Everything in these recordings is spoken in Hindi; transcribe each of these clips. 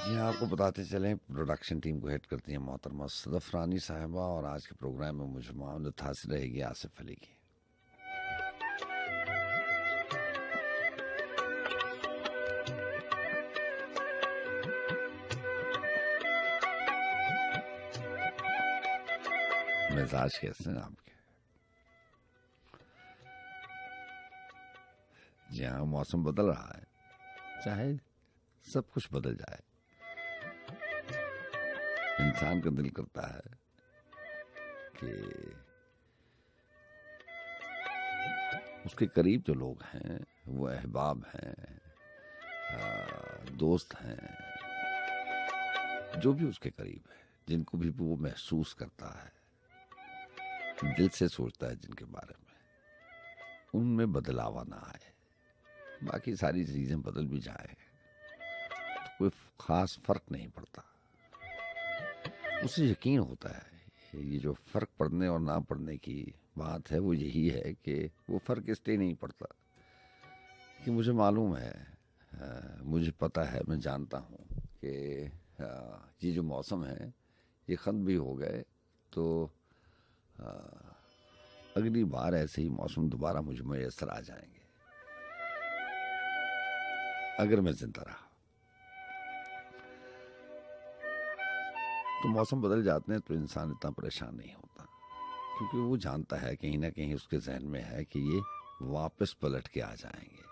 जी हाँ, आपको बताते चलें प्रोडक्शन टीम को हेड करती हैं मोहतरमा सदफ रानी साहिबा और आज के प्रोग्राम में मुझे मामलत हासिल रहेगी आसिफ अली की। मिजाज कैसे हैं आपके? जी हाँ, मौसम बदल रहा है, चाहे सब कुछ बदल जाए, इंसान का दिल करता है कि उसके करीब जो लोग हैं, वो अहबाब हैं, दोस्त हैं, जो भी उसके करीब है, जिनको भी वो महसूस करता है, दिल से सोचता है जिनके बारे में, उनमें बदलाव ना आए। बाकी सारी चीजें बदल भी जाए तो कोई खास फर्क नहीं पड़ता। उसे यकीन होता है ये जो फर्क पड़ने और ना पड़ने की बात है वो यही है कि वो फर्क इसलिए नहीं पड़ता कि मुझे मालूम है, मुझे पता है, मैं जानता हूँ कि ये जो मौसम है ये ख़त्म भी हो गए तो अगली बार ऐसे ही मौसम दोबारा मुझे मैसर आ जाएंगे अगर मैं जिंदा रहा। तो मौसम बदल जाते हैं तो इंसान इतना परेशान नहीं होता, क्योंकि वो जानता है कहीं ना कहीं उसके जहन में है कि ये वापस पलट के आ जाएंगे।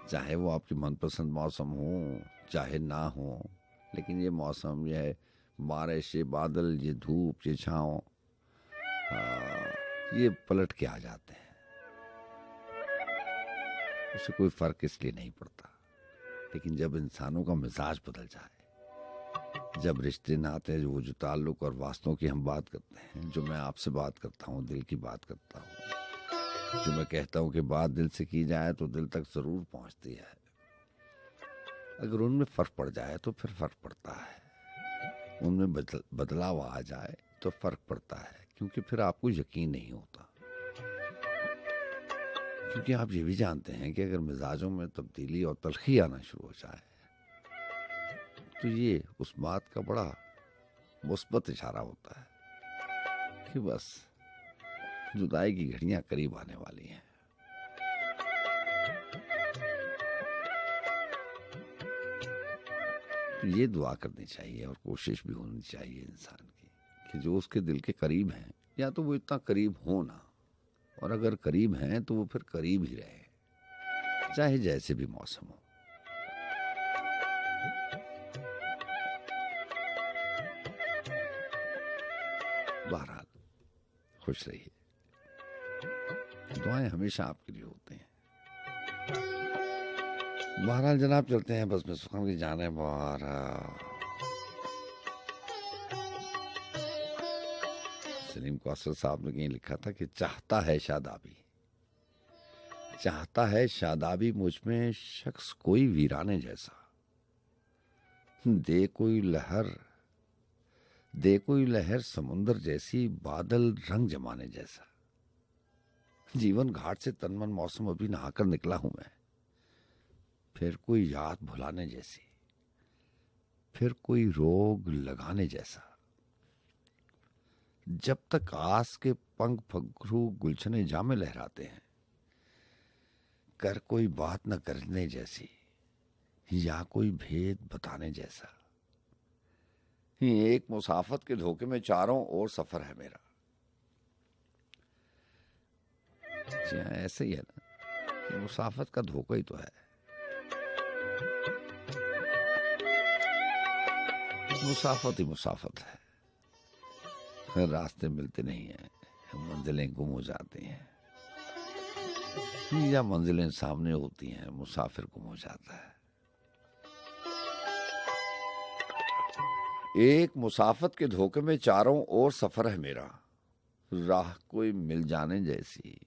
चाहे वो आपकी मनपसंद मौसम हो चाहे ना हो, लेकिन ये मौसम, ये बारिश, ये बादल, ये धूप, ये छाँव, ये पलट के आ जाते हैं। उससे कोई फर्क इसलिए नहीं पड़ता। लेकिन जब इंसानों का मिजाज बदल जाए, जब रिश्ते नाते, वो जो ताल्लुक और वास्तों की हम बात करते हैं, जो मैं आपसे बात करता हूँ, दिल की बात करता हूँ, जो मैं कहता हूँ कि बात दिल से की जाए तो दिल तक जरूर पहुंचती है, अगर उनमें फर्क पड़ जाए तो फिर फर्क पड़ता है। उनमें बदलाव आ जाए तो फर्क पड़ता है, क्योंकि फिर आपको यकीन नहीं होता। क्योंकि आप ये भी जानते हैं कि अगर मिजाजों में तब्दीली और तलखी आना शुरू हो जाए तो ये उस बात का बड़ा मुस्बत इशारा होता है कि बस जुदाई की घड़ियां करीब आने वाली हैं। तो ये दुआ करनी चाहिए और कोशिश भी होनी चाहिए इंसान की कि जो उसके दिल के करीब हैं, या तो वो इतना करीब हो ना, और अगर करीब हैं तो वो फिर करीब ही रहे, चाहे जैसे भी मौसम हो। बहरहाल, खुश रहिए, दुआएं हमेशा आपके लिए होती हैं। बहरहाल जनाब, चलते हैं बस में सुखम की जाने। सलीम कौसर साहब ने कहीं लिखा था कि चाहता है शादाबी, चाहता है शादाबी मुझ में शख्स कोई वीराने जैसा, दे कोई लहर, दे कोई लहर समुंदर जैसी, बादल रंग जमाने जैसा। जीवन घाट से तनमन मौसम अभी नहाकर निकला हूं मैं, फिर कोई याद भुलाने जैसी, फिर कोई रोग लगाने जैसा। जब तक आस के पंख फघरू गुलशने जामे लहराते हैं, कर कोई बात न करने जैसी, या कोई भेद बताने जैसा। एक मुसाफत के धोखे में चारों ओर सफर है मेरा। जी हाँ, ऐसे ही है ना कि मुसाफत का धोखा ही तो है। मुसाफत ही मुसाफत है, फिर रास्ते मिलते नहीं हैं, मंजिलें गुम हो जाती हैं, या मंजिलें सामने होती हैं, मुसाफिर गुम हो जाता है। एक मुसाफत के धोखे में चारों ओर सफर है मेरा, राह कोई मिल जाने जैसी,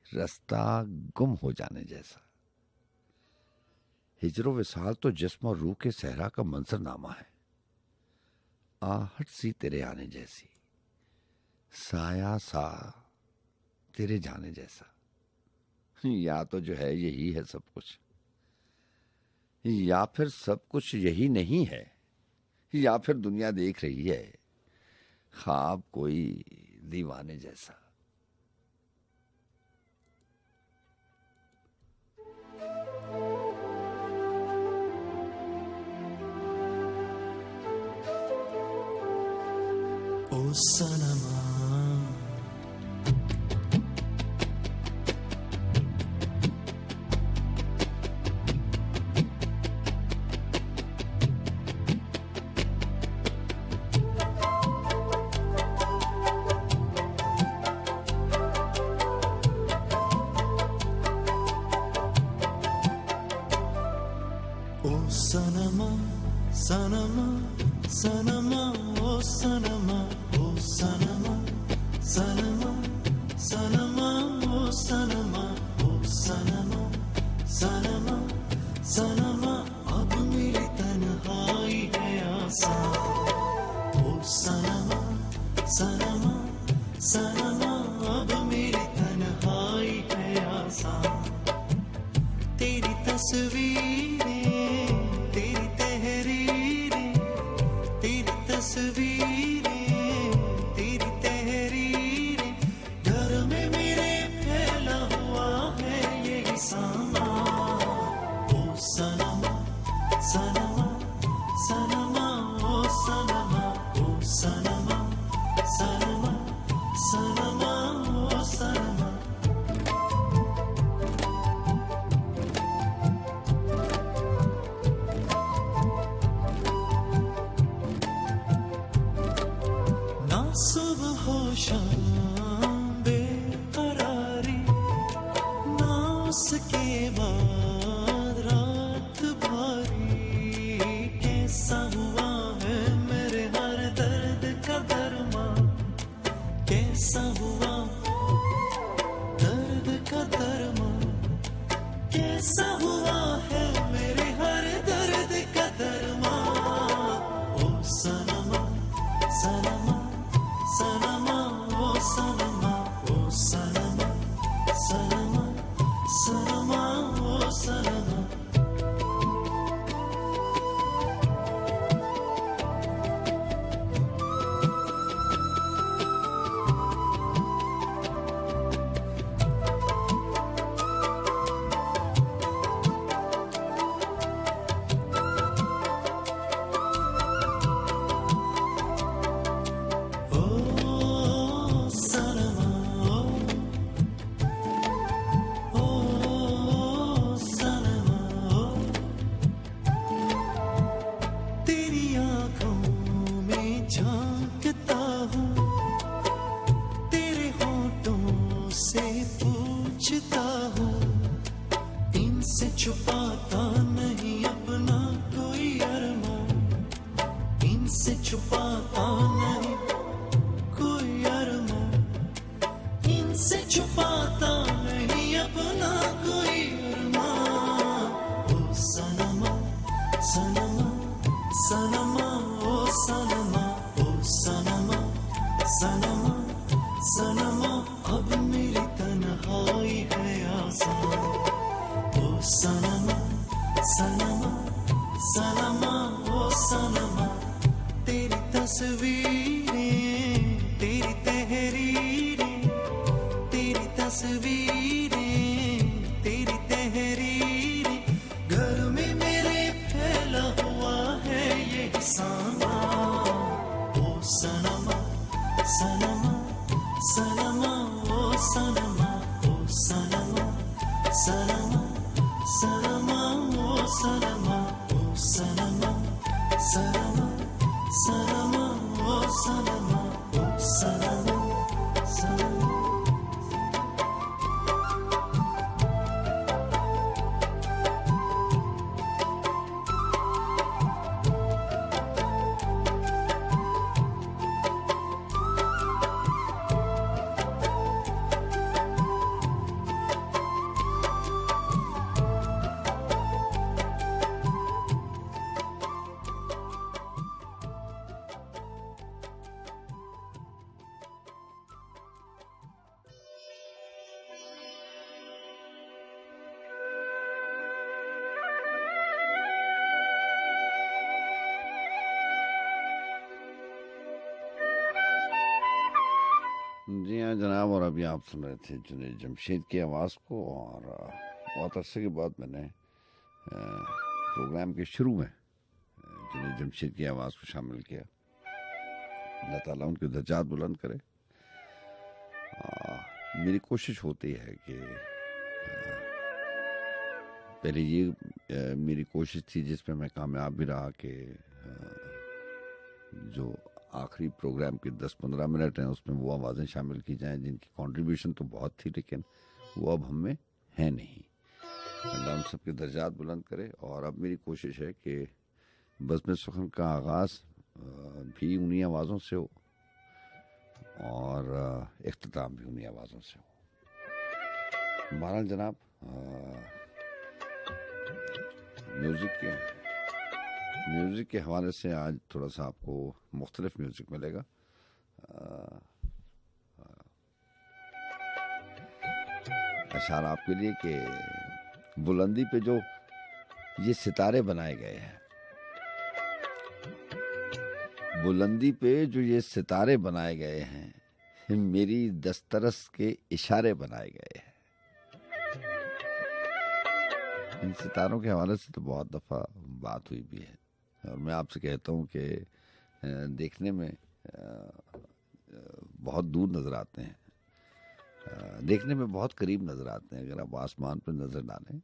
रास्ता गुम हो जाने जैसा। हिजरो विसाल तो जिस्म और रूह के सहरा का मंजरनामा है, आहट सी तेरे आने जैसी, साया सा तेरे जाने जैसा। या तो जो है यही है सब कुछ, या फिर सब कुछ यही नहीं है, या फिर दुनिया देख रही है ख्वाब कोई दीवाने जैसा। ओ सनमा ओ सनमा सनमा सनमा ओ सनमा ओ सनमा सनमा सनमा ओ सनमा ओ सनमा सनमा सनमा अब मेरी तन्हाई है आसान। ओ सनमा सनमा सनमा अब मेरी तन्हाई है आसान। तेरी तस्वीरें तेरी तहरीरें तेरी तस्वीरें तेरी तहरीरें घर में मेरे फैला हुआ है ये सामान। ओ सनमा सनमा सनमा ओ सनमा ओ सनमा सनमा सनमा ओ सनमा। ना सुबह हो शाम बेकरारी, ना उसके बाद रात भारी। कैसा हुआ है मेरे हर दर्द का दरमा, कैसा हुआ दर्द का दरमा, कैसा हुआ है मेरे हर दर्द का दरमा। ओ सनमा सनमा सनमा ओ सनमा ओ सनमा सनमा सनमा ओ सनमा। तेरी आंखों में झांकता हूँ, तेरे होठों से पूछता हूँ। इनसे छुपाता नहीं अपना कोई अरमान, इनसे छुपाता नहीं कोई अरमान, इनसे छुपाता नहीं अपना कोई अरमान। ओ सनमा सनमा सनमा ओ सनमा ओ सनमा सनमा सनमा अब मेरी तन्हाई है आसान। ओ सनमा सनमा सनमा ओ सनमा तेरी तस्वीरें तेरी तहरीरें तेरी तस्वीरें तेरी तहरीरें घर में मेरे फैला हुआ है ये सामान। ओ सनमा सनमा सनमा ओ सनमा ओ सनमा सनमा सनमा ओ सनमा ओ सनमा सनमा सनमा ओ सनमा ओ सनमा सनमा। जी हाँ जनाब, और अभी आप सुन रहे थे जुनैद जमशेद की आवाज़ को। और बहुत अरसे के बाद मैंने प्रोग्राम के शुरू में जुनैद जमशेद की आवाज़ को शामिल किया। अल्लाह ताला उनके दर्जात बुलंद करे। मेरी कोशिश होती है कि पहले ये मेरी कोशिश थी जिसमें मैं कामयाब भी रहा कि जो आखिरी प्रोग्राम के 10-15 मिनट हैं उसमें वो आवाज़ें शामिल की जाएं जिनकी कंट्रीब्यूशन तो बहुत थी, लेकिन वो अब हम में है नहीं। अल्लाह हम सबके दर्जात बुलंद करे। और अब मेरी कोशिश है कि बज़्म सुखन का आगाज़ भी उन्हीं आवाज़ों से हो और इख्तिताम भी उन्हीं आवाज़ों से हो। बहरहाल जनाब, म्यूज़िक के हवाले से आज थोड़ा सा आपको मुख्तलिफ म्यूज़िक मिलेगा। अशार आपके लिए कि बुलंदी पे जो ये सितारे बनाए गए हैं, बुलंदी पे जो ये सितारे बनाए गए हैं, मेरी दस्तरस के इशारे बनाए गए हैं। इन सितारों के हवाले से तो बहुत दफ़ा बात हुई भी है और मैं आपसे कहता हूँ कि देखने में बहुत दूर नज़र आते हैं, देखने में बहुत करीब नज़र आते हैं। अगर आप आसमान पर नज़र डालें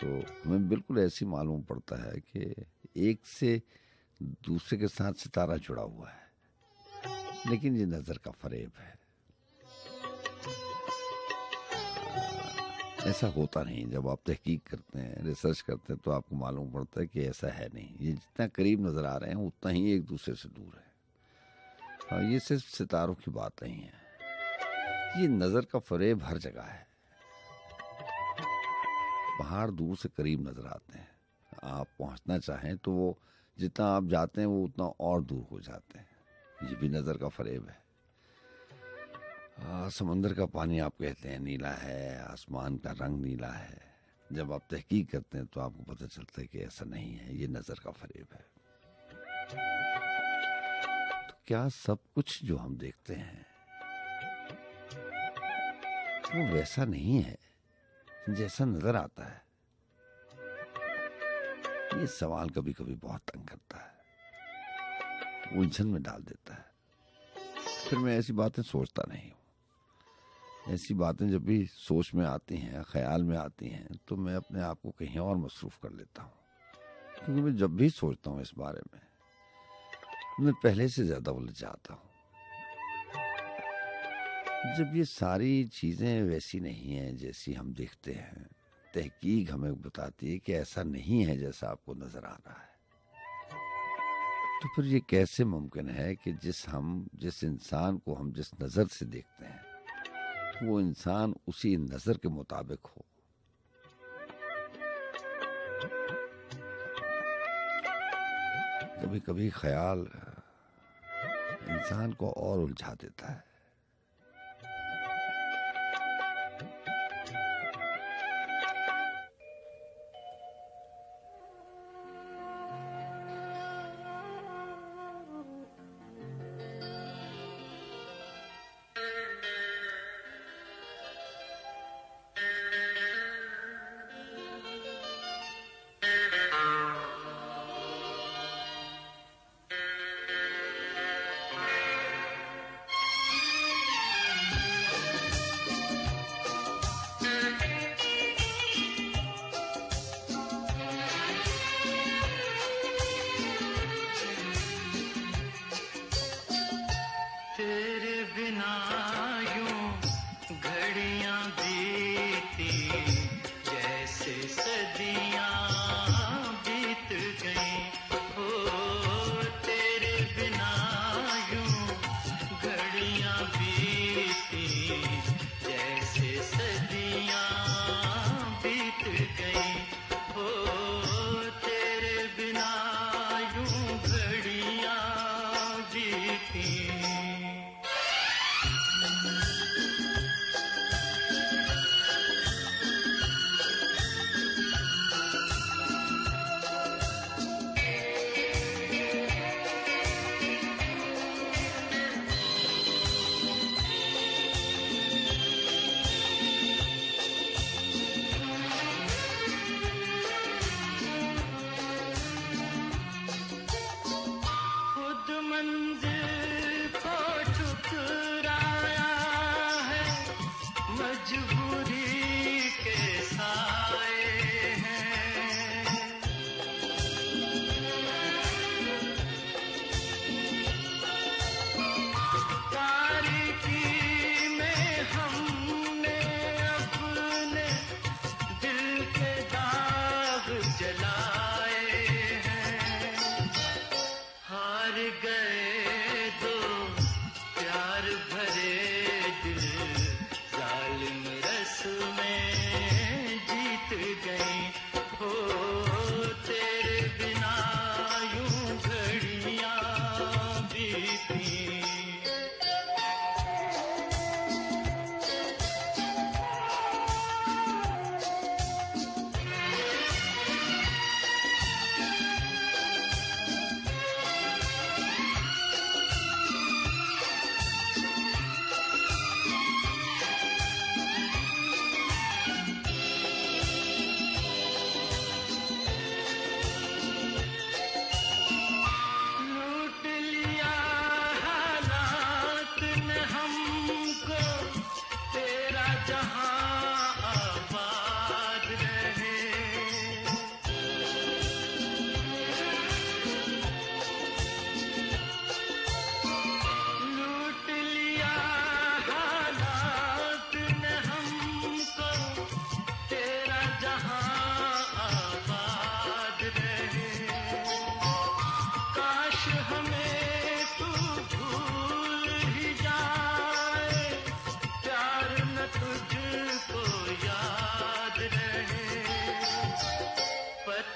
तो हमें बिल्कुल ऐसी मालूम पड़ता है कि एक से दूसरे के साथ सितारा जुड़ा हुआ है, लेकिन ये नज़र का फरेब है। ऐसा होता नहीं। जब आप तहकीक करते हैं, रिसर्च करते हैं, तो आपको मालूम पड़ता है कि ऐसा है नहीं। ये जितना करीब नज़र आ रहे हैं उतना ही एक दूसरे से दूर है। और ये सिर्फ सितारों की बात नहीं है, ये नज़र का फरेब हर जगह है। पहाड़ दूर से करीब नज़र आते हैं, आप पहुंचना चाहें तो वो जितना आप जाते हैं वो उतना और दूर हो जाते हैं। ये भी नज़र का फरेब है। समंदर का पानी आप कहते हैं नीला है, आसमान का रंग नीला है। जब आप तहकीक करते हैं तो आपको पता चलता है कि ऐसा नहीं है, ये नज़र का फरेब है। तो क्या सब कुछ जो हम देखते हैं वो वैसा नहीं है जैसा नजर आता है? ये सवाल कभी कभी बहुत तंग करता है, उलझन में डाल देता है। फिर मैं ऐसी बातें सोचता नहीं हूँ। ऐसी बातें जब भी सोच में आती हैं, ख्याल में आती हैं, तो मैं अपने आप को कहीं और मसरूफ कर लेता हूँ। क्योंकि मैं जब भी सोचता हूँ इस बारे में, मैं पहले से ज्यादा उलझ जाता हूँ। जब ये सारी चीजें वैसी नहीं हैं जैसी हम देखते हैं, तहकीक हमें बताती है कि ऐसा नहीं है जैसा आपको नजर आ रहा है, तो फिर ये कैसे मुमकिन है कि जिस इंसान को हम जिस नजर से देखते हैं वो इंसान उसी नजर के मुताबिक हो? कभी कभी ख्याल इंसान को और उलझा देता है।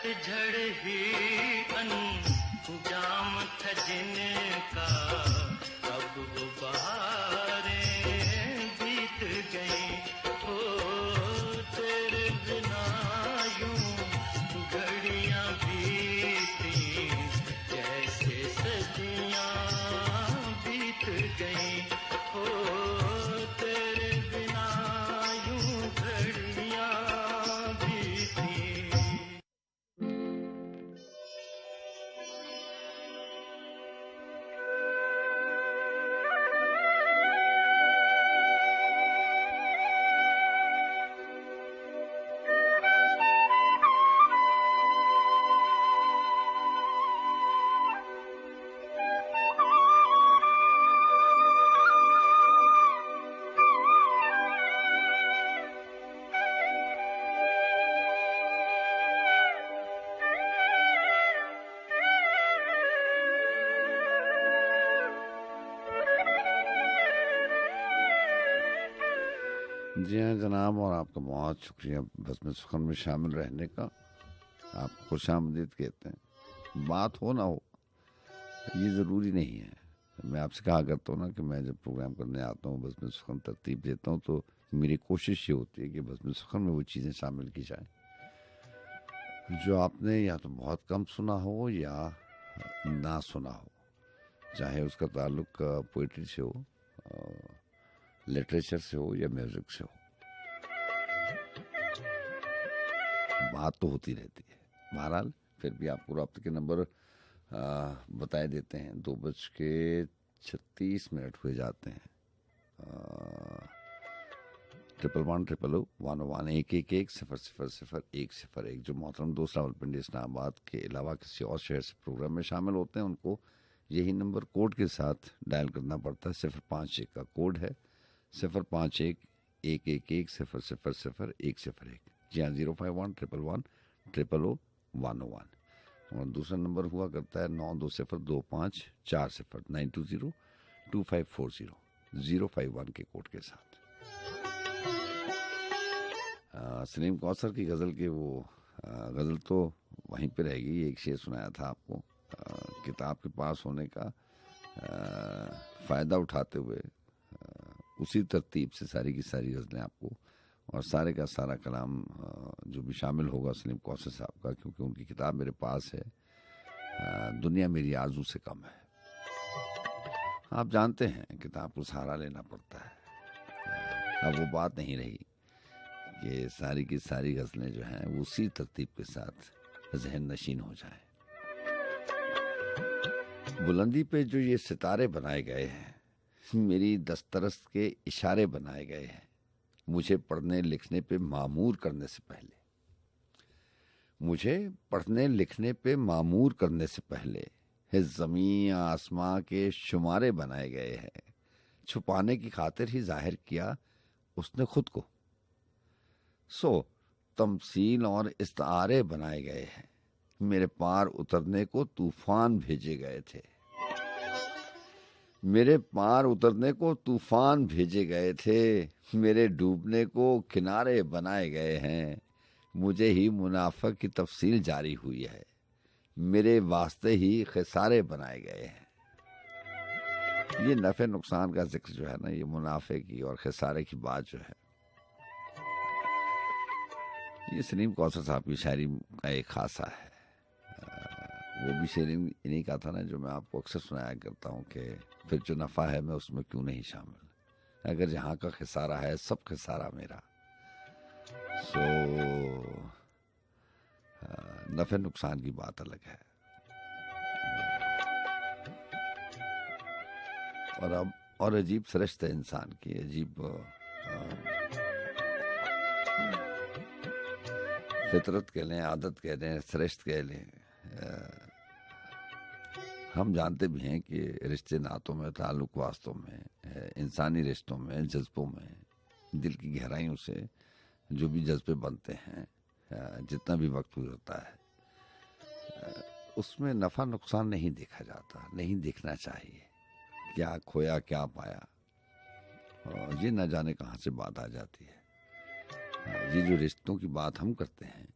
पतझड़ ही अंजाम था जिनका, अब वो बहारें बीत गई। ओ तेरे बिना यूं घड़ियां बीती, जैसे सदियां बीत गई। ओ तेरे बिना यूं घड़ियां बीती। जी हाँ जनाब, और आपका बहुत शुक्रिया बज़्म सुख़न में शामिल रहने का। आप खुशामदीद कहते हैं, बात हो ना हो ये ज़रूरी नहीं है। मैं आपसे कहा करता हूँ ना कि मैं जब प्रोग्राम करने आता हूँ, बज़्म सुख़न तरतीब देता हूँ, तो मेरी कोशिश ये होती है कि बज़्म सुख़न में वो चीज़ें शामिल की जाएँ जो आपने या तो बहुत कम सुना हो या ना सुना हो, चाहे उसका ताल्लुक पोइट्री से हो, लिटरेचर से हो या म्यूजिक से हो। बात तो होती रहती है। बहरहाल फिर भी आपको राब्ते के नंबर बताए देते हैं। 2:36 हुए जाते हैं। 11111111110111000101। जो मोहतरम दोस्त रावलपिंडी इस्लामाबाद के अलावा किसी और शहर से प्रोग्राम में शामिल होते हैं, उनको यही नंबर कोड के साथ डायल करना पड़ता है। 051 का कोड है, 0511111000101। जी हाँ, 0511111000101। और दूसरा नंबर हुआ करता है 920254 9202540 051 के कोड के साथ। सलीम कौसर की गज़ल के वो गज़ल तो वहीं पे रहेगी। एक शेर सुनाया था आपको, किताब के पास होने का फ़ायदा उठाते हुए उसी तरतीब से सारी की सारी गज़लें आपको, और सारे का सारा कलाम जो भी शामिल होगा सलीम कौसर साहब का, क्योंकि उनकी किताब मेरे पास है, दुनिया मेरी आरज़ू से कम है। आप जानते हैं किताब को सहारा लेना पड़ता है। अब वो बात नहीं रही कि सारी की सारी गज़लें जो हैं वो उसी तरतीब के साथ जहन नशीन हो जाएं। बुलंदी पे जो ये सितारे बनाए गए हैं, मेरी दस्तरस के इशारे बनाए गए हैं, मुझे पढ़ने लिखने पे मामूर करने से पहले, मुझे पढ़ने लिखने पे मामूर करने से पहले है ज़मीं आसमां के शुमारे बनाए गए हैं। छुपाने की खातिर ही जाहिर किया उसने खुद को। सो तमसील और इस्तारे बनाए गए हैं, मेरे पार उतरने को तूफान भेजे गए थे। मेरे पार उतरने को तूफान भेजे गए थे, मेरे डूबने को किनारे बनाए गए हैं। मुझे ही मुनाफा की तफसील जारी हुई है, मेरे वास्ते ही खसारे बनाए गए हैं। ये नफ़े नुकसान का जिक्र जो है ना, ये मुनाफे की और खसारे की बात जो है, ये सलीम कौसर साहब की शायरी का एक खासा है। वो भी शेर इन्हीं का था ना, जो मैं आपको अक्सर सुनाया करता हूँ कि फिर जो नफ़ा है मैं उसमें क्यों नहीं शामिल, अगर जहाँ का खसारा है सब खसारा मेरा। सो नफ़े नुकसान की बात अलग है। और अब और अजीब सरश्त है इंसान की, अजीब फितरत कह लें, आदत कह लें, सरश्त कह लें। हम जानते भी हैं कि रिश्ते नातों में, ताल्लुक वास्तों में, इंसानी रिश्तों में, जज्बों में, दिल की गहराइयों से जो भी जज्बे बनते हैं, जितना भी वक्त गुजरता है, उसमें नफ़ा नुकसान नहीं देखा जाता, नहीं देखना चाहिए। क्या खोया क्या पाया, और ये न जाने कहाँ से बात आ जाती है। ये जो रिश्तों की बात हम करते हैं,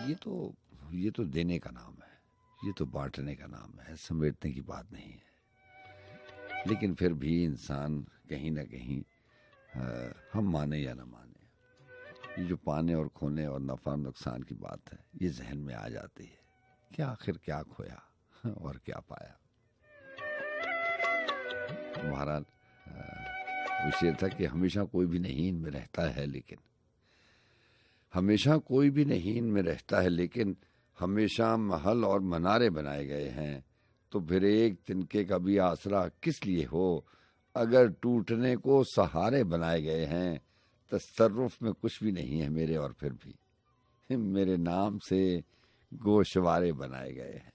ये तो ये तो देने का नाम है, ये तो बांटने का नाम है, समेटने की बात नहीं है। लेकिन फिर भी इंसान कहीं ना कहीं हम माने या ना माने, ये जो पाने और खोने और नफा नुकसान की बात है ये जहन में आ जाती है कि आखिर क्या खोया और क्या पाया। तुम्हारा विषय था कि हमेशा कोई भी नहीं इनमें रहता है, लेकिन हमेशा कोई भी नहीं इनमें रहता है, लेकिन हमेशा महल और मनारे बनाए गए हैं। तो फिर एक तिनके का भी आसरा किस लिए हो, अगर टूटने को सहारे बनाए गए हैं। तसर्रुफ में कुछ भी नहीं है मेरे, और फिर भी मेरे नाम से गोशवारे बनाए गए हैं।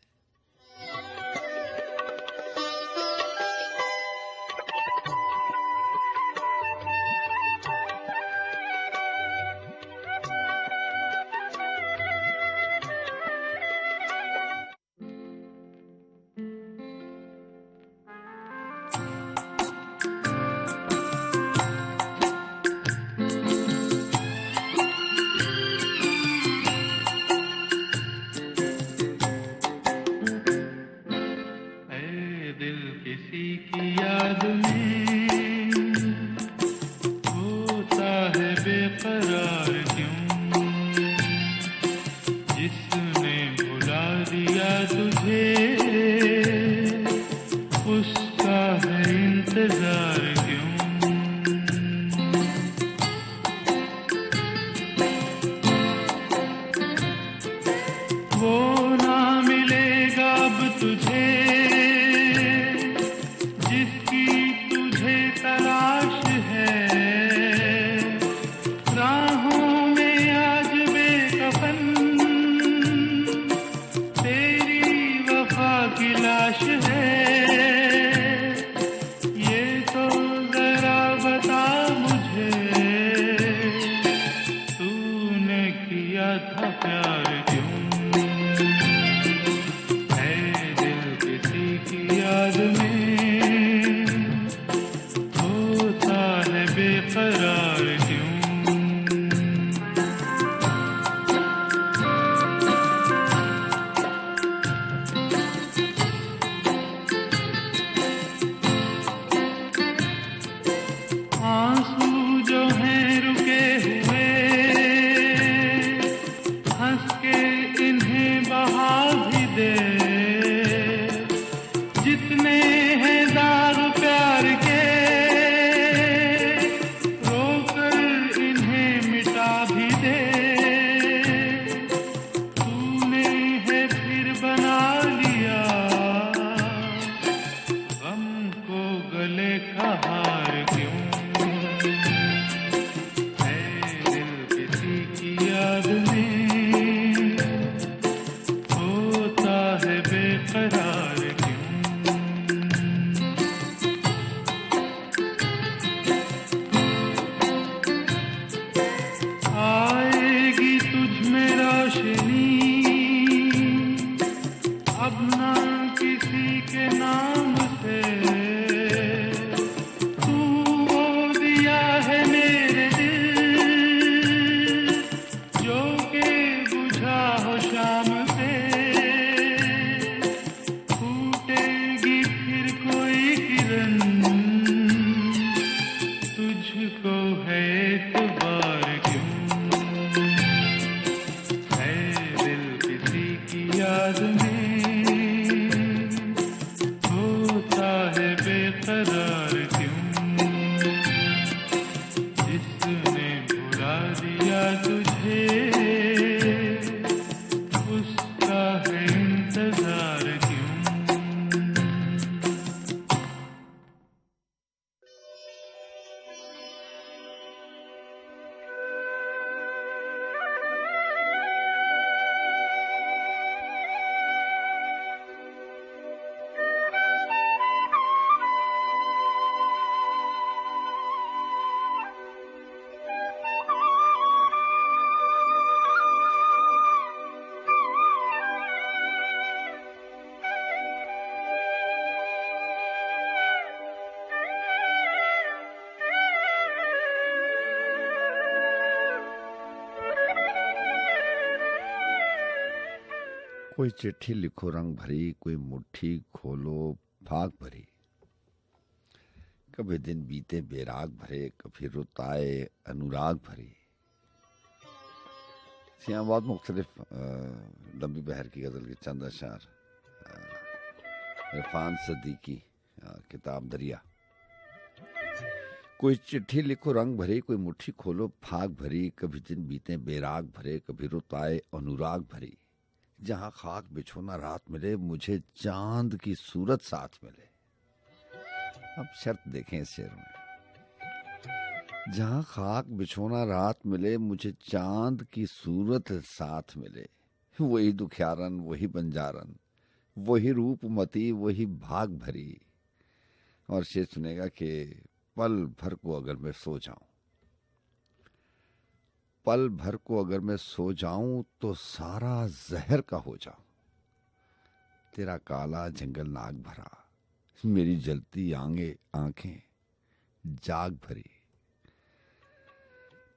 कोई चिट्ठी लिखो रंग भरी, कोई मुट्ठी खोलो फाग भरी। कभी दिन बीते बेराग भरे, कभी रुत आए अनुराग भरी। यहाँ बहुत मुख्तलिफ लंबी बहर की गज़ल के चंद अशार। इरफान सदीकी किताब दरिया। कोई चिट्ठी लिखो रंग भरी, कोई मुट्ठी खोलो फाग भरी। कभी दिन बीते बेराग भरे, कभी रुत आए अनुराग भरी। जहाँ खाक बिछोना रात मिले, मुझे चांद की सूरत साथ मिले। अब शर्त देखें इस शेर में। जहाँ खाक बिछोना रात मिले, मुझे चांद की सूरत साथ मिले। वही दुखियारन, वही बंजारन, वही रूपमती, वही भाग भरी। और शेर सुनेगा कि पल भर को अगर मैं सो जाऊं, पल भर को अगर मैं सो जाऊं तो सारा जहर का हो जाऊं। तेरा काला जंगल नाग भरा, मेरी जलती आंखें जाग भरी।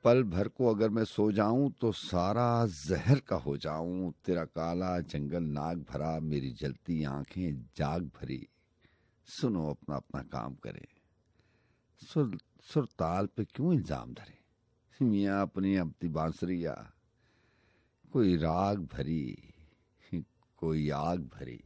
पल भर को अगर मैं सो जाऊं तो सारा जहर का हो जाऊं। तेरा काला जंगल नाग भरा, मेरी जलती आंखें जाग भरी। सुनो अपना अपना काम करे, सुर ताल पे क्यों इल्जाम धरे। मियाँ अपनी अपनी बांसुरिया, कोई राग भरी, कोई आग भरी।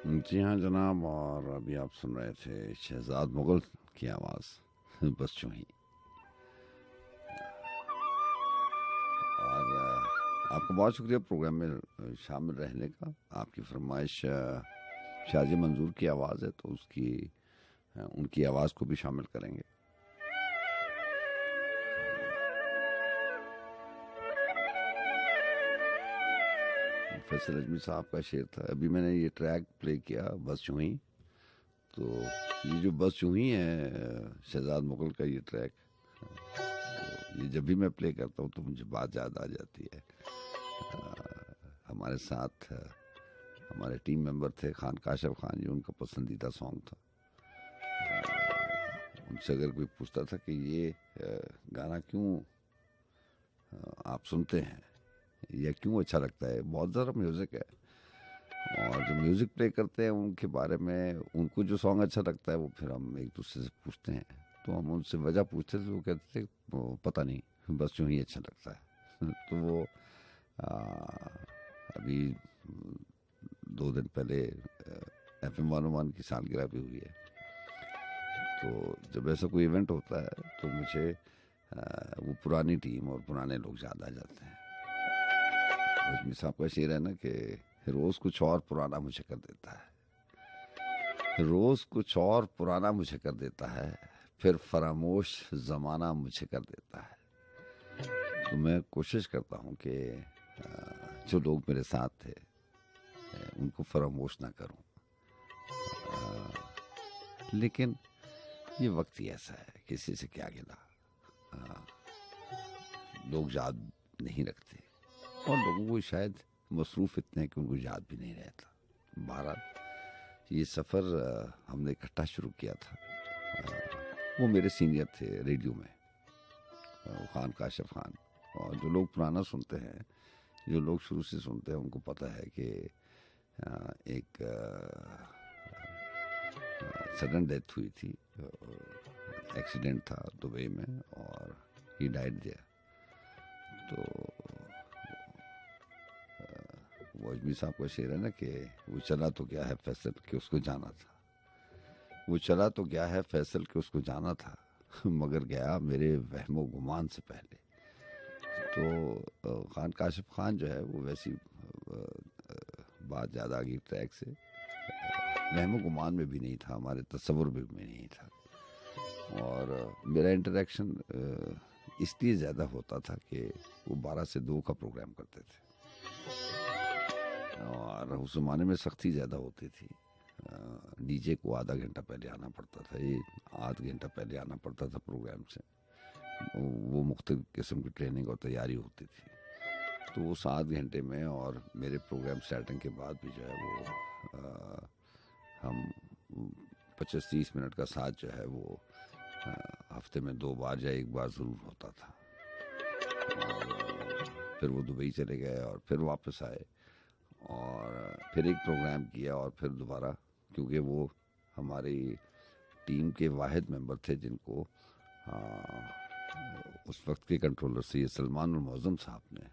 जी हाँ जनाब, और अभी आप सुन रहे थे शहजाद मुगल की आवाज़ बस यूं ही। और आपका बहुत शुक्रिया प्रोग्राम में शामिल रहने का। आपकी फरमाइश शाजी मंजूर की आवाज़ है, तो उसकी उनकी आवाज़ को भी शामिल करेंगे। फैसल अजमी साहब का शेर था। अभी मैंने ये ट्रैक प्ले किया बस यूं ही, तो ये जो बस यूं ही है शहजाद मुगल का ये ट्रैक, तो ये जब भी मैं प्ले करता हूँ तो मुझे बात याद आ जाती है। हमारे साथ हमारे टीम मेंबर थे खान काशिफ खान जी, उनका पसंदीदा सॉन्ग था। उनसे अगर कोई पूछता था कि ये गाना क्यों आप सुनते हैं या क्यों अच्छा लगता है, बहुत ज़्यादा म्यूज़िक है, और जो म्यूज़िक प्ले करते हैं उनके बारे में, उनको जो सॉन्ग अच्छा लगता है वो फिर हम एक दूसरे से पूछते हैं। तो हम उनसे वजह पूछते थे, वो कहते थे पता नहीं, बस यूं ही अच्छा लगता है। तो वो अभी 2 दिन पहले FM 101 की सालगिरह भी हुई है। तो जब ऐसा कोई इवेंट होता है तो मुझे वो पुरानी टीम और पुराने लोग याद आ जाते हैं। रजनी साहब का शेर है ना कि रोज़ कुछ और पुराना मुझे कर देता है, रोज़ कुछ और पुराना मुझे कर देता है, फिर फरामोश ज़माना मुझे कर देता है। तो मैं कोशिश करता हूँ कि जो लोग मेरे साथ थे उनको फरामोश ना करूँ, लेकिन ये वक्त ही ऐसा है, किसी से क्या गिला। लोग याद नहीं रखते, और लोगों को शायद मसरूफ़ इतने हैं कि उनको याद भी नहीं रहता। बहरहाल ये सफ़र हमने इकट्ठा शुरू किया था। वो मेरे सीनियर थे रेडियो में, खान काशिफ खान। और जो लोग पुराना सुनते हैं, जो लोग शुरू से सुनते हैं, उनको पता है कि एक सडन डेथ हुई थी, एक्सीडेंट था दुबई में, और ही डाइड देयर। तो वो अजमी साहब का शेर है ना कि वो चला तो क्या है फैसल कि उसको जाना था, वो चला तो क्या है फैसल कि उसको जाना था, मगर गया मेरे वहमो गुमान से पहले। तो खान काशिफ खान जो है वो वैसी बात ज़्यादा आ गई ट्रैक से, वहमो गुमान में भी नहीं था, हमारे तस्वुर में नहीं था। और मेरा इंटरेक्शन इसलिए ज़्यादा होता था कि वो 12 से 2 का प्रोग्राम करते थे, और उस ज़माने में सख्ती ज़्यादा होती थी। डीजे को आधा घंटा पहले आना पड़ता था, ये आध घंटा पहले आना पड़ता था प्रोग्राम से। वो मुख्तलिफ किस्म की ट्रेनिंग और तैयारी होती थी। तो उस आध घंटे में और मेरे प्रोग्राम स्टार्टिंग के बाद भी जो है वो हम 25-30 मिनट का साथ जो है वो हफ्ते में 2 बार या 1 बार ज़रूर होता था। और फिर वो दुबई चले गए और फिर वापस आए, और फिर एक प्रोग्राम किया, और फिर दोबारा, क्योंकि वो हमारी टीम के वाहिद मेंबर थे जिनको उस वक्त के कंट्रोलर से सलमान मौज़म साहब ने,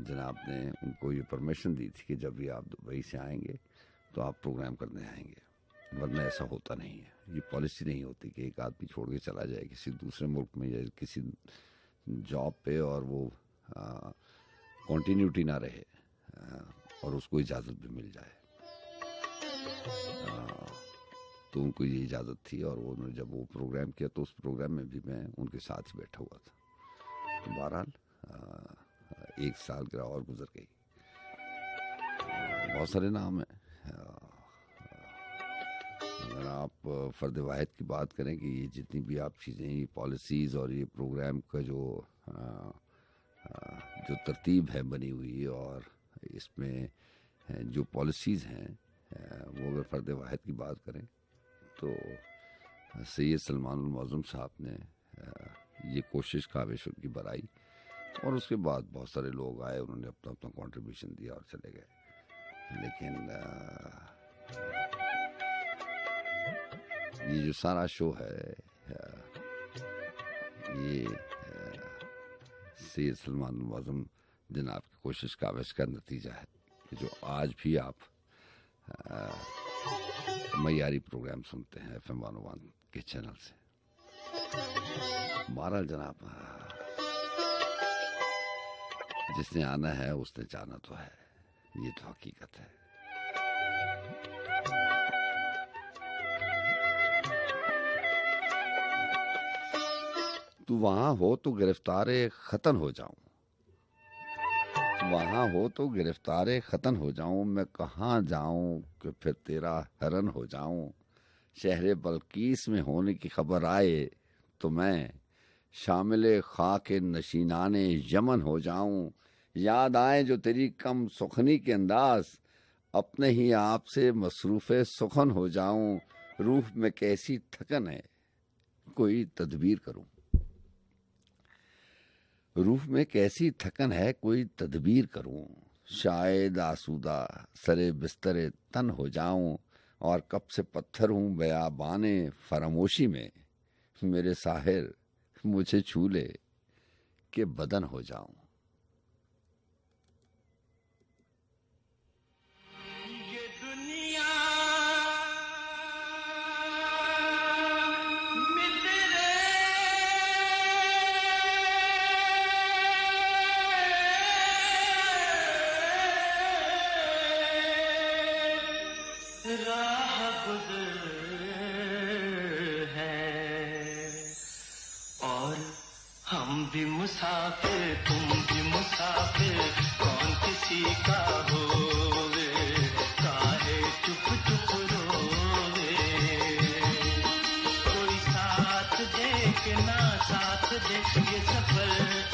जनाब ने उनको ये परमिशन दी थी कि जब भी आप दुबई से आएंगे तो आप प्रोग्राम करने आएंगे, वरना ऐसा होता नहीं है। ये पॉलिसी नहीं होती कि एक आदमी छोड़ के चला जाए किसी दूसरे मुल्क में या किसी जॉब पे, और वो कॉन्टीन्यूटी ना रहे, और उसको इजाज़त भी मिल जाए। तो उनको ये इजाज़त थी, और उन्होंने जब वो प्रोग्राम किया तो उस प्रोग्राम में भी मैं उनके साथ बैठा हुआ था। तो बहरहाल 1 सालगिरह और गुजर गई। बहुत सारे नाम हैं। अगर आप फ़र्द वाहिद की बात करें कि ये जितनी भी आप चीज़ें, ये पॉलिसीज़ और ये प्रोग्राम का जो तरतीब है बनी हुई, और इसमें जो पॉलिसीज़ हैं, वो अगर फ़र्द वाहिद की बात करें तो सैयद सलमान मौज़म साहब ने ये कोशिश काबिश उनकी बराई, और उसके बाद बहुत सारे लोग आए, उन्होंने अपना अपना कंट्रीब्यूशन दिया और चले गए। लेकिन ये जो सारा शो है, ये सैयद सलमान मौज़म जनाब की कोशिश काबिश का नतीजा है कि जो आज भी आप मयारी प्रोग्राम सुनते हैं FM 101 के चैनल से। बहरहाल जनाब, जिसने आना है उसने जाना तो है, ये तो हकीकत है। तू वहां हो तो गिरफ्तारे खतन हो जाऊं, वहां हो तो गिरफ्तारे खतन हो जाऊं, मैं कहाँ जाऊं कि फिर तेरा हरन हो जाऊं। शहर बल्कीस में होने की खबर आए तो मैं शामिल खाक नशीनाने यमन हो जाऊं। याद आए जो तेरी कम सुखनी के अंदाज, अपने ही आप से मसरूफ़े सुखन हो जाऊं। रूह में कैसी थकन है कोई तदबीर करूं, रूह में कैसी थकन है कोई तदबीर करूं। शायद आसूदा सरे बिस्तरे तन हो जाऊं, और कब से पत्थर हूं बयाबाने फरामोशी में। मेरे साहिर मुझे छू ले के बदन हो जाऊं। ये दुनिया में तेरे राह गुज़र है, और हम भी मुसाफिर तुम भी मुसाफिर, कौन किसी का होवे, काहे चुप चुप रोवे। कोई साथ दे के ना साथ दे, ये सफर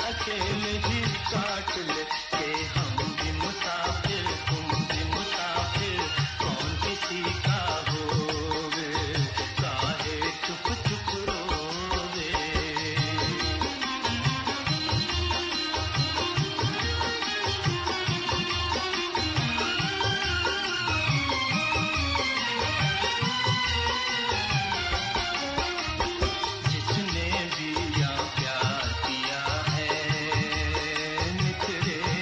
अकेले ही काट ले। के हम भी मुसाफिर तुम भी मुसाफिर, कौन किसी का होवे, काहे चुप चुप रोवे। जिसने भी या प्यार किया है, निखरे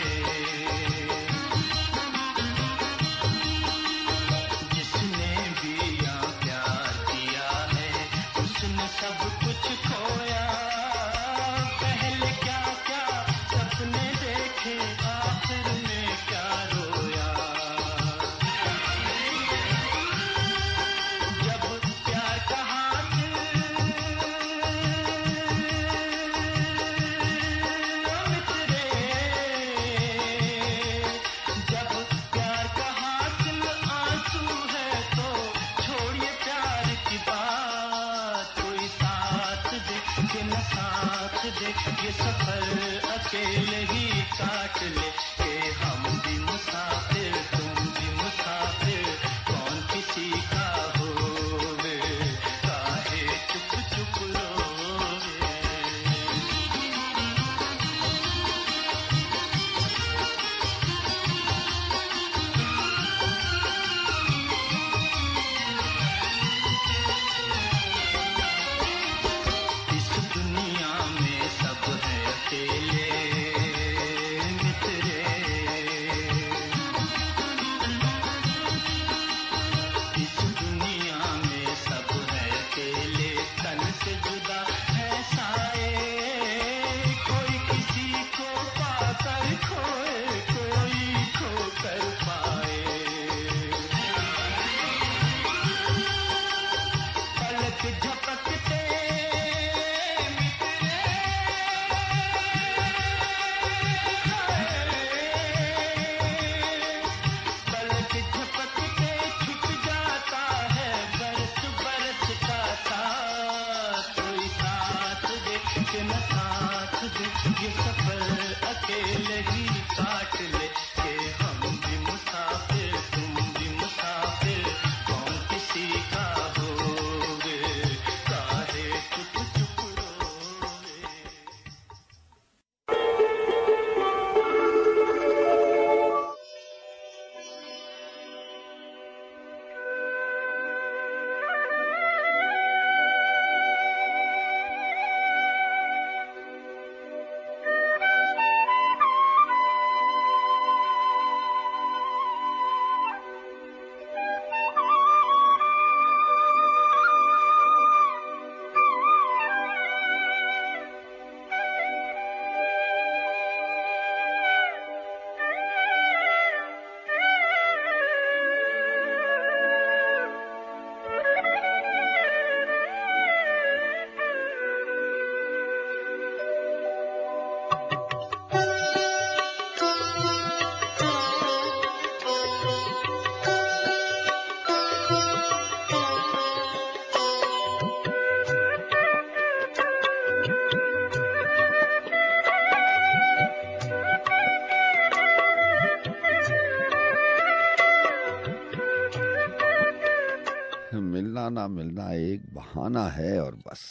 मिलना ना मिलना एक बहाना है और बस।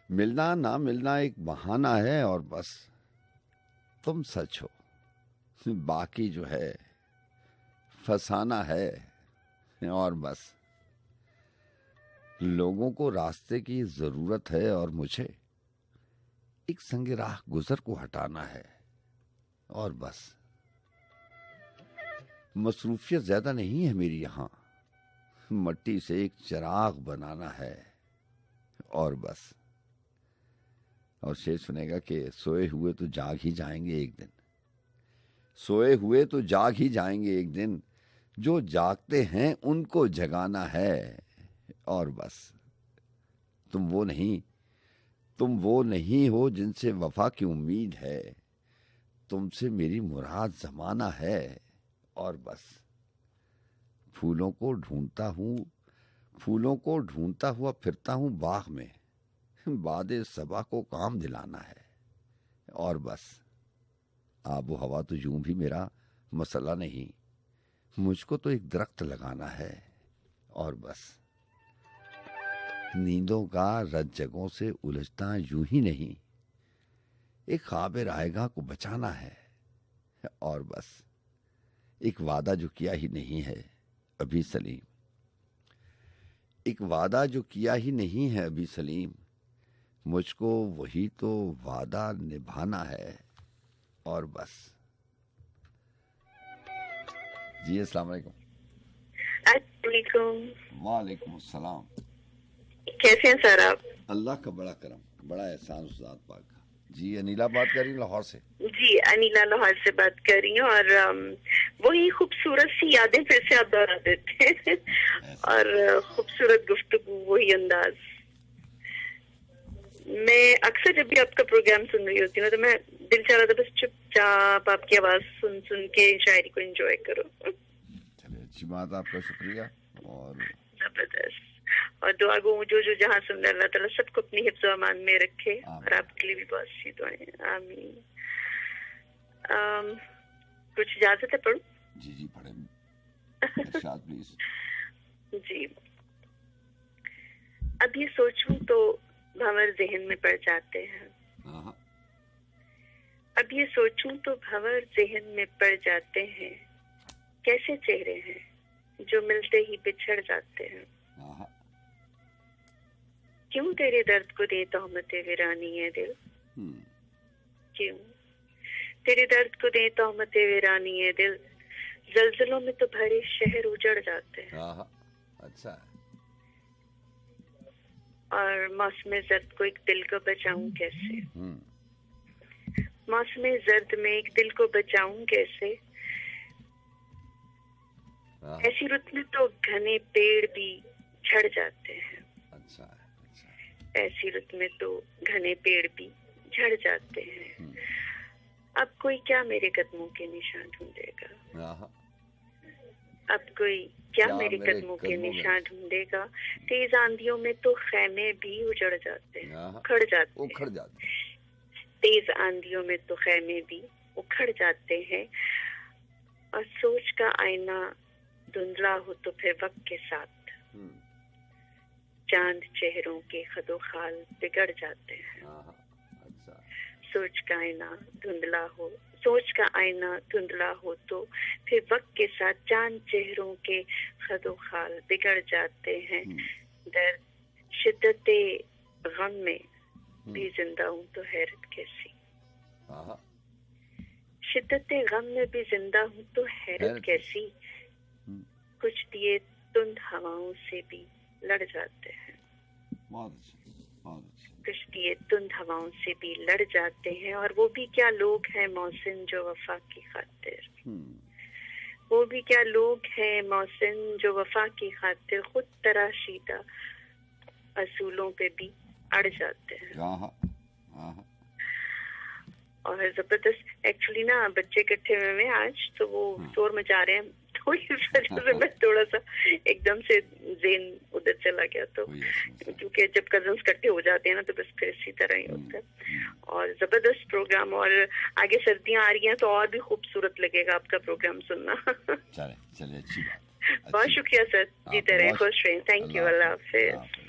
मिलना ना मिलना एक बहाना है और बस। तुम सच हो, बाकी जो है फसाना है और बस। लोगों को रास्ते की जरूरत है और मुझे एक संगे राह गुजर को हटाना है और बस। मसरूफियत ज्यादा नहीं है मेरी यहाँ, मट्टी से एक चिराग बनाना है और बस। और शेर सुनेगा कि सोए हुए तो जाग ही जाएंगे एक दिन, सोए हुए तो जाग ही जाएंगे एक दिन, जो जागते हैं उनको जगाना है और बस। तुम वो नहीं हो जिनसे वफा की उम्मीद है, तुमसे मेरी मुराद जमाना है और बस। फूलों को ढूंढता हुआ फिरता हूँ बाग में, बादे सबा को काम दिलाना है और बस। आबो हवा तो यूं भी मेरा मसला नहीं, मुझको तो एक दरख्त लगाना है और बस। नींदों का रज जगों से उलझना यूं ही नहीं, एक ख्वाब रायगा को बचाना है और बस। एक वादा जो किया ही नहीं है अभी सलीम, एक वादा जो किया ही नहीं है अभी सलीम, मुझको वही तो वादा निभाना है और बस। जी अस्सलाम वालेकुम। वालेकुम अस्सलाम। कैसे हैं सर आप? अल्लाह का बड़ा करम, बड़ा एहसान उस ज़ात पाक का। जी अनीला बात कर रही हूँ लाहौर से। जी अनीला लाहौर से बात कर रही हूँ और वही खूबसूरत सी यादें फिर से आप दोहरा देते हैं और खूबसूरत गुफ्तगू, वही अंदाज। मैं अक्सर जब भी आपका प्रोग्राम सुन रही होती हूँ तो मैं दिल चाह रहा था बस चुपचाप आपकी आवाज सुन सुन के शायरी को एंजॉय करो। चलिए अच्छी बात, आपका शुक्रिया। और जबरदस्त। और दुआ गो जो जो जहाँ सुन रहे अल्लाह ताला सबको अपनी हिफ्ज़ व अमान में रखे और आपके लिए भी बहुत सी दुआएं। आमीन। कुछ इजाजत है पढ़ूं? जी जी पढ़े इरशाद प्लीज। जी। अब ये सोचूं तो भंवर जहन में पड़ जाते हैं, अब ये सोचूं तो भंवर जहन में पड़ जाते हैं। कैसे चेहरे हैं जो मिलते ही बिछड़ जाते हैं। क्यों तेरे दर्द को दे तोहमते वीरानी है दिल, क्यों तेरे दर्द को दे तोहमते वीरानी है दिल। जल्जलों में तो भरे शहर उजड़ जाते हैं। अच्छा। और मौसम जर्द को एक दिल को बचाऊं कैसे, मौसम जर्द में एक दिल को बचाऊं कैसे। ऐसी रुत में तो घने पेड़ भी झड़ जाते हैं। अच्छा। ऐसी रुत में तो घने पेड़ भी झड़ जाते हैं। अब कोई क्या मेरे कदमों के निशान ढूंढेगा, अब कोई क्या मेरे कदमों के निशान ढूंढेगा। तेज आंधियों में तो खैमे भी उजड़ जाते हैं, उखड़ जाते हैं। तेज आंधियों में तो खैमे भी उखड़ जाते हैं। और सोच का आईना धुंधला हो तो फिर वक्त के साथ चांद चेहरों के खदो खाल बिगड़ जाते हैं। सोच का आईना धुंधला हो, सोच का आईना धुंधला हो तो फिर वक्त के साथ चांद चेहरों के खदो खाल बिगड़ जाते हैं। दर्द शिद्दते गम में भी जिंदा हूँ तो हैरत कैसी, शिद्दते गम में भी जिंदा हूँ तो हैरत कैसी। कुछ दिए तुंद हवाओं से भी लड़ जाते हैं, कुछ दिए तुंद हवाओं से भी लड़ जाते हैं। और वो भी क्या लोग हैं मौसिन जो वफा की खातिर, वो भी क्या लोग हैं मौसिन जो वफा की खातिर खुद तराशीदा असूलों पे भी अड़ जाते हैं। और जबरदस्त एक्चुअली ना बच्चे इकट्ठे हुए हैं आज, तो वो शोर मचा रहे हैं, थोड़ी इस वजह से मैं थोड़ा सा एकदम से ज़ेन उधर चला गया। तो क्योंकि जब कजन्स इकट्ठे हो जाते हैं ना तो बस फिर इसी तरह ही होता है। और जबरदस्त प्रोग्राम, और आगे सर्दियां आ रही हैं तो और भी खूबसूरत लगेगा आपका प्रोग्राम सुनना। चलिए अच्छी बात। बहुत शुक्रिया सर, जीते रहे, खुश रहे। थैंक यू, अल्लाह हाफिज।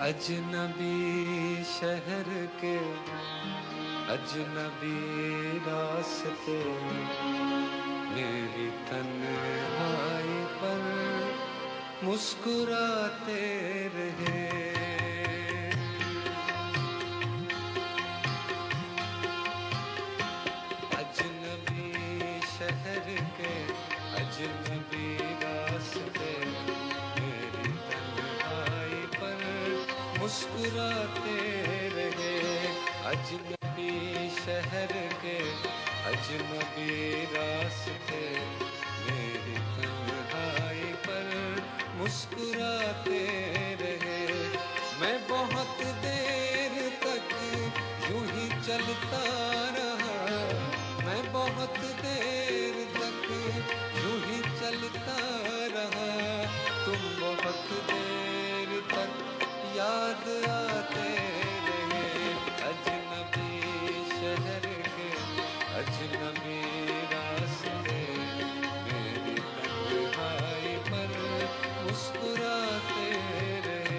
अजनबी शहर के अजनबी रास्ते, मेरी तन्हाई पर मुस्कुराते रहे। अजनबी शहर के अजनबी रास्ते, मेरी तन्हाई पर मुस्कुराते रहे। अजनबी शहर के अजनबी रास्ते, मेरी तन्हाई पर मुस्कुराते रहे। मैं बहुत देर तक यूं ही चलता रहा, मैं बहुत देर तक यूं ही चलता रहा। तुम बहुत देर तक याद आते रहे। अजनबी शहर के अजनबी रास्ते, मेरी तन्हाई पर मुस्कुराते रहे।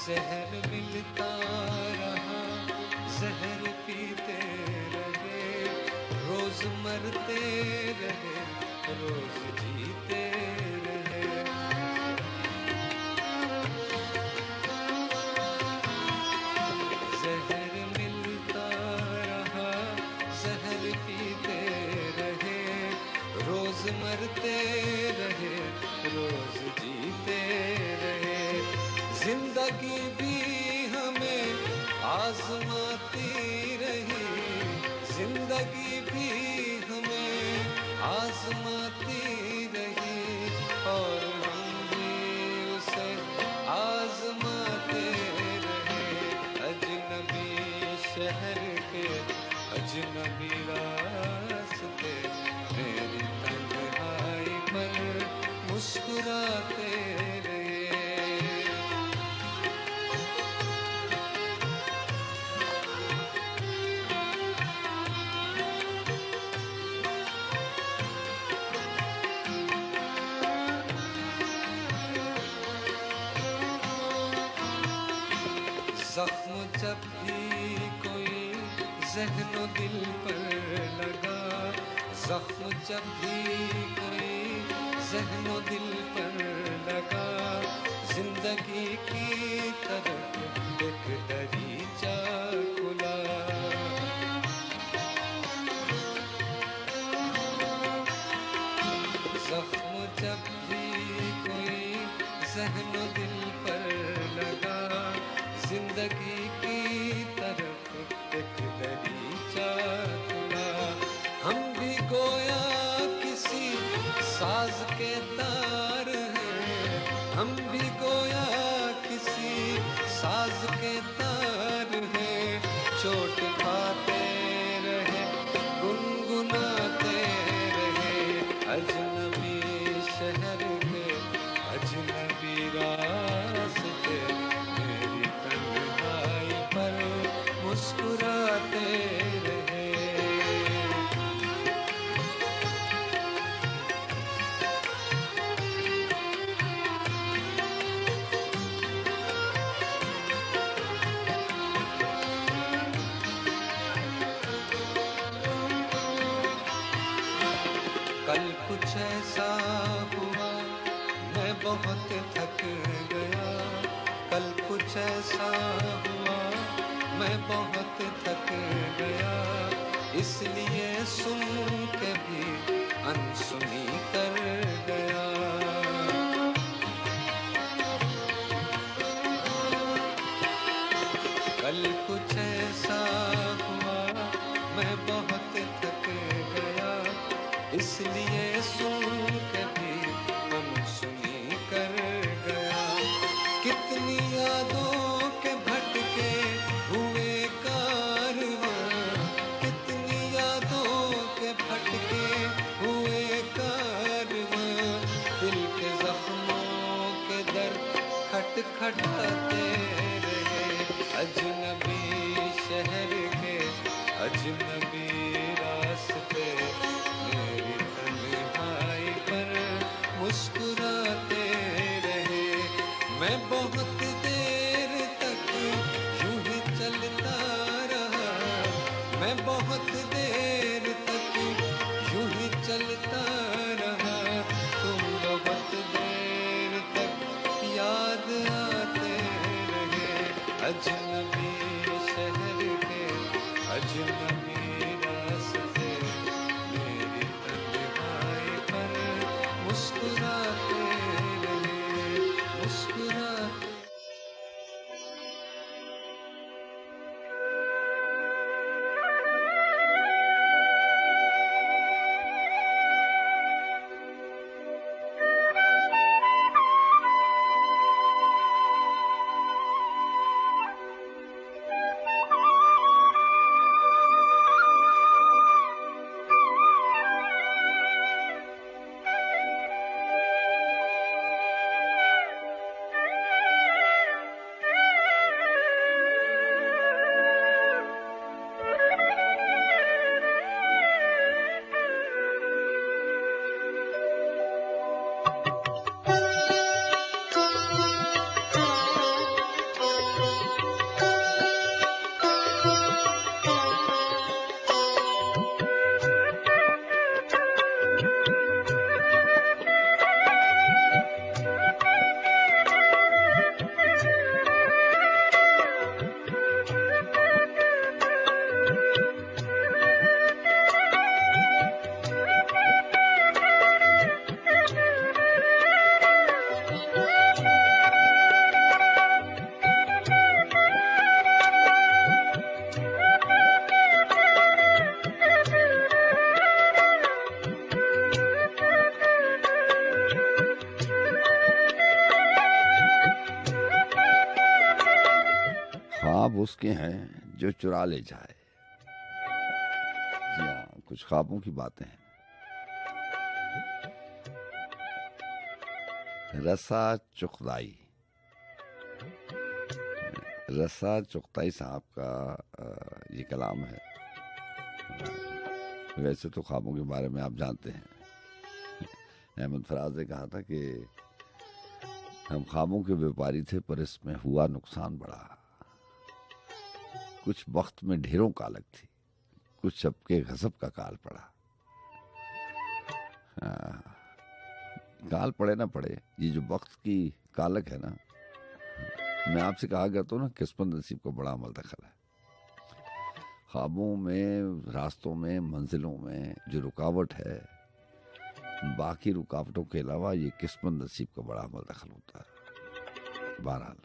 जहर मिलता रहा, जहर पीते रहे, रोज मरते रहे, रोज जीते रहे। जहर मिलता रहा, जहर पीते रहे, रोज मरते रहे, रोज जीते रहे। जिंदगी भी हमें आजमाती रही, जिंदगी भी हमें आजमाती रही, और हम भी उसे आजमाते रहे। अजनबी शहर के अजनबी रास्ते, मेरी तन्हाई पर मुस्कुराते रहे। जख्म जब भी कोई ज़हनो दिल पर लगा, जख्म जब भी कोई ज़हनो दिल पर लगा, जिंदगी की तरफ एक दरीचा खुला। जख्म जब भी कोई ज़हनो दिल पर लगा, जिंदगी की तरफ एक दरीचा खुला। हम भी ऐसा हुआ मैं बहुत थक गया, कल कुछ ऐसा हुआ मैं बहुत थक गया, इसलिए सुन के भी अनसुनी कर गया। कल कुछ ऐसा हुआ मैं बहुत थक गया, इसलिए सुन के भी अनसुनी कर गया। कितनी यादों के भटके हुए कारवां, कितनी यादों के भटके हुए कारवां, दिल के जख्मों के दर्द खटखटाते रहे। अजनबी शहर के अजनबी रास्ते मेरी तन्हाई पर मुस्कुराते रहे। मैं बहुत देर तक यूं ही चलता रहा, मैं बहुत देर तक यूं ही चलता रहा, तुम बहुत देर तक याद आते रहे। अजनबी शहर के अजनबी रास्ते मेरी तन्हाई पर मुस्कुराते रहे, मुस्कुराते। ख्वाब उसके हैं जो चुरा ले जाए। जी हाँ, कुछ ख्वाबों की बातें हैं। रसा चुगताई, रसा चुगताई साहब का ये कलाम है। वैसे तो ख्वाबों के बारे में आप जानते हैं, अहमद फराज ने कहा था कि हम ख्वाबों के व्यापारी थे पर इसमें हुआ नुकसान बड़ा। कुछ वक्त में ढेरों कालक थी, कुछ सबके गजब का काल पड़ा। काल पड़े ना पड़े, ये जो वक्त की कालक है ना, मैं आपसे कहा करता हूँ ना, किस्मत नसीब का बड़ा अमल दखल है। ख्वाबों में, रास्तों में, मंजिलों में जो रुकावट है, बाकी रुकावटों के अलावा ये किस्मत नसीब का बड़ा अमल दखल होता है। बहरहाल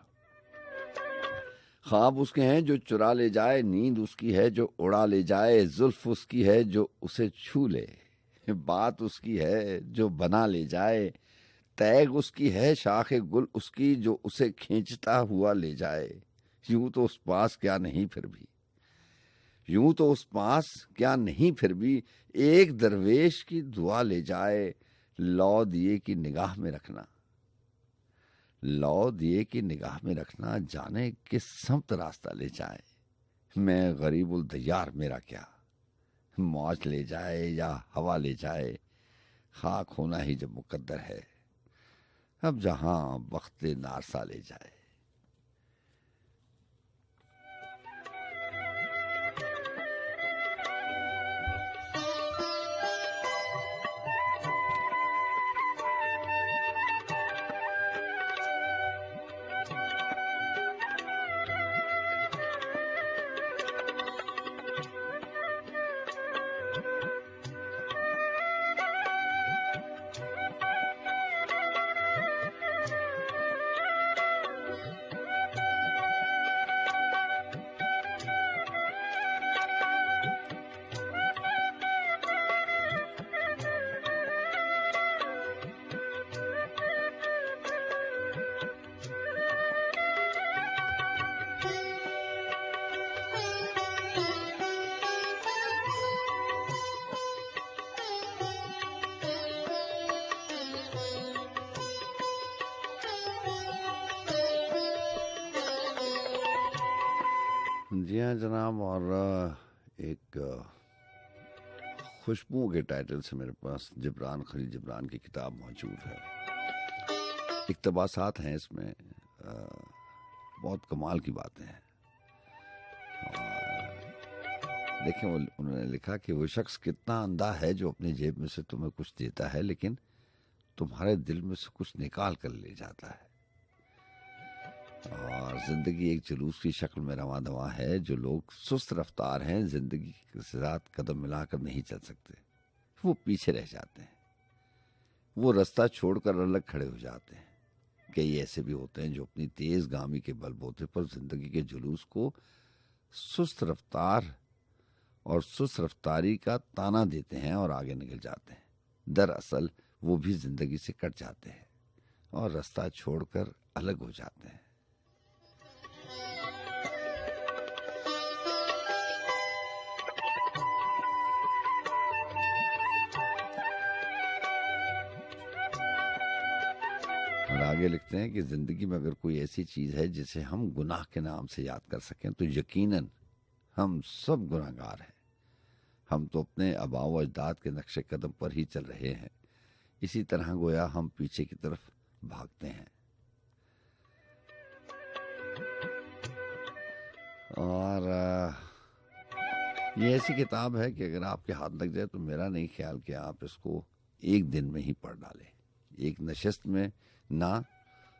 ख्वाब उसके हैं जो चुरा ले जाए, नींद उसकी है जो उड़ा ले जाए, जुल्फ उसकी है जो उसे छू ले, बात उसकी है जो बना ले जाए, तैग उसकी है शाखे गुल उसकी जो उसे खींचता हुआ ले जाए। यूं तो उस पास क्या नहीं फिर भी, यूं तो उस पास क्या नहीं फिर भी, एक दरवेश की दुआ ले जाए, लौ दिए की निगाह में रखना, लौ दिए की निगाह में रखना, जाने किस समत रास्ता ले जाए। मैं गरीबुल दयार मेरा क्या, मौज ले जाए या हवा ले जाए, खाक होना ही जब मुकद्दर है, अब जहां वक्त नारसा ले जाए। जी हाँ जनाब, और एक खुशबू के टाइटल से मेरे पास जिब्रान खलील जिब्रान की किताब मौजूद है। इक़्तिबासात हैं इसमें, बहुत कमाल की बातें हैं। और देखें, उन्होंने लिखा कि वो शख्स कितना अंधा है जो अपनी जेब में से तुम्हें कुछ देता है लेकिन तुम्हारे दिल में से कुछ निकाल कर ले जाता है। और जिंदगी एक जुलूस की शक्ल में रवां दवा है। जो लोग सुस्त रफ्तार हैं, जिंदगी के साथ कदम मिलाकर नहीं चल सकते, वो पीछे रह जाते हैं, वो रास्ता छोड़कर अलग खड़े हो जाते हैं। कई ऐसे भी होते हैं जो अपनी तेज गामी के बलबूते पर जिंदगी के जुलूस को सुस्त रफ्तार और सुस्त रफ्तारी का ताना देते हैं और आगे निकल जाते हैं। दरअसल वो भी जिंदगी से कट जाते हैं और रास्ता छोड़कर अलग हो जाते हैं। और आगे लिखते हैं कि जिंदगी में अगर कोई ऐसी चीज है जिसे हम गुनाह के नाम से याद कर सकें तो यकीनन हम सब गुनाहगार हैं। हम तो अपने आबाओ अजदाद के नक्शे कदम पर ही चल रहे हैं। इसी तरह गोया हम पीछे की तरफ भागते हैं। और ये ऐसी किताब है कि अगर आपके हाथ लग जाए तो मेरा नहीं ख्याल कि आप इसको एक दिन में ही पढ़ डालें। एक नशिस्त में ना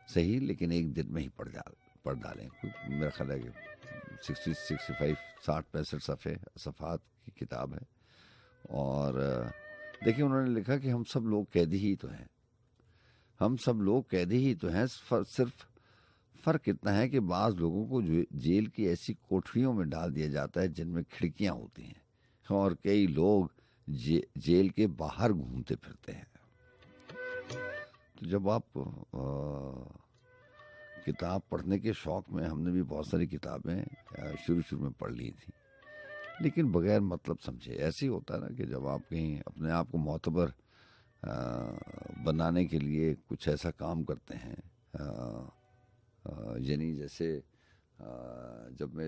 सही, लेकिन एक दिन में ही पढ़ डालें। मेरा ख्याल है कि 60-65 सफ़ात की किताब है। और देखिए, उन्होंने लिखा कि हम सब लोग कैदी ही तो हैं। हम सब लोग कैदी ही तो हैं। सिर्फ फ़र्क इतना है कि बाज़ लोगों को जेल की ऐसी कोठरियों में डाल दिया जाता है जिनमें खिड़कियां होती हैं, और कई लोग जेल के बाहर घूमते फिरते हैं। तो जब आप किताब पढ़ने के शौक़ में, हमने भी बहुत सारी किताबें शुरू में पढ़ ली थी, लेकिन बगैर मतलब समझे। ऐसे ही होता है ना कि जब आप कहीं अपने आप को मोतबर बनाने के लिए कुछ ऐसा काम करते हैं, यानी जैसे जब मैं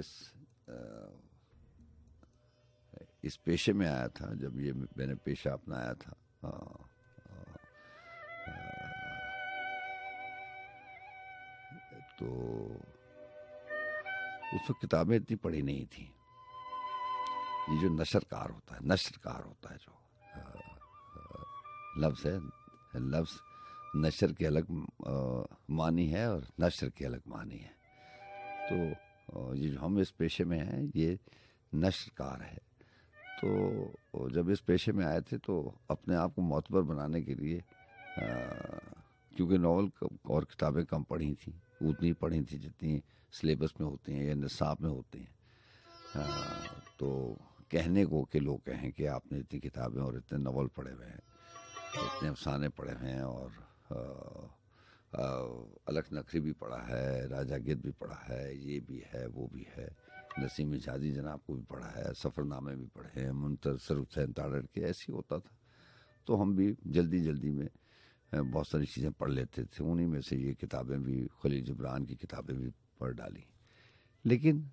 इस पेशे में आया था, जब ये मैंने पेशा अपनाया था, तो उस वक्त किताबें इतनी पढ़ी नहीं थी। ये जो नशरकार होता है जो लफ्ज़ है, लफ्ज़ नशर के अलग मानी है और नशर के अलग मानी है। तो ये जो हम इस पेशे में हैं, ये नशरकार है। तो जब इस पेशे में आए थे तो अपने आप को मोतबर बनाने के लिए, क्योंकि नावल और किताबें कम पढ़ी थी, उतनी पढ़ी थी जितनी सिलेबस में होती हैं या निसाब में होती हैं, तो कहने को कि लोग कहें कि आपने इतनी किताबें और इतने नावल पढ़े हुए हैं, इतने अफसाने पढ़े हुए हैं, और अलख नकरी भी पढ़ा है, राजा गिद भी पढ़ा है, ये भी है, वो भी है, नसीम हिजाज़ी जनाब को भी पढ़ा है, सफ़रनामे भी पढ़े हैं, मुंतज़र हुसैन तारड़ के। ऐसे ही होता था। तो हम भी जल्दी में बहुत सारी चीज़ें पढ़ लेते थे। उन्हीं में से ये किताबें भी, खलील जिब्रान की किताबें भी पढ़ डाली। लेकिन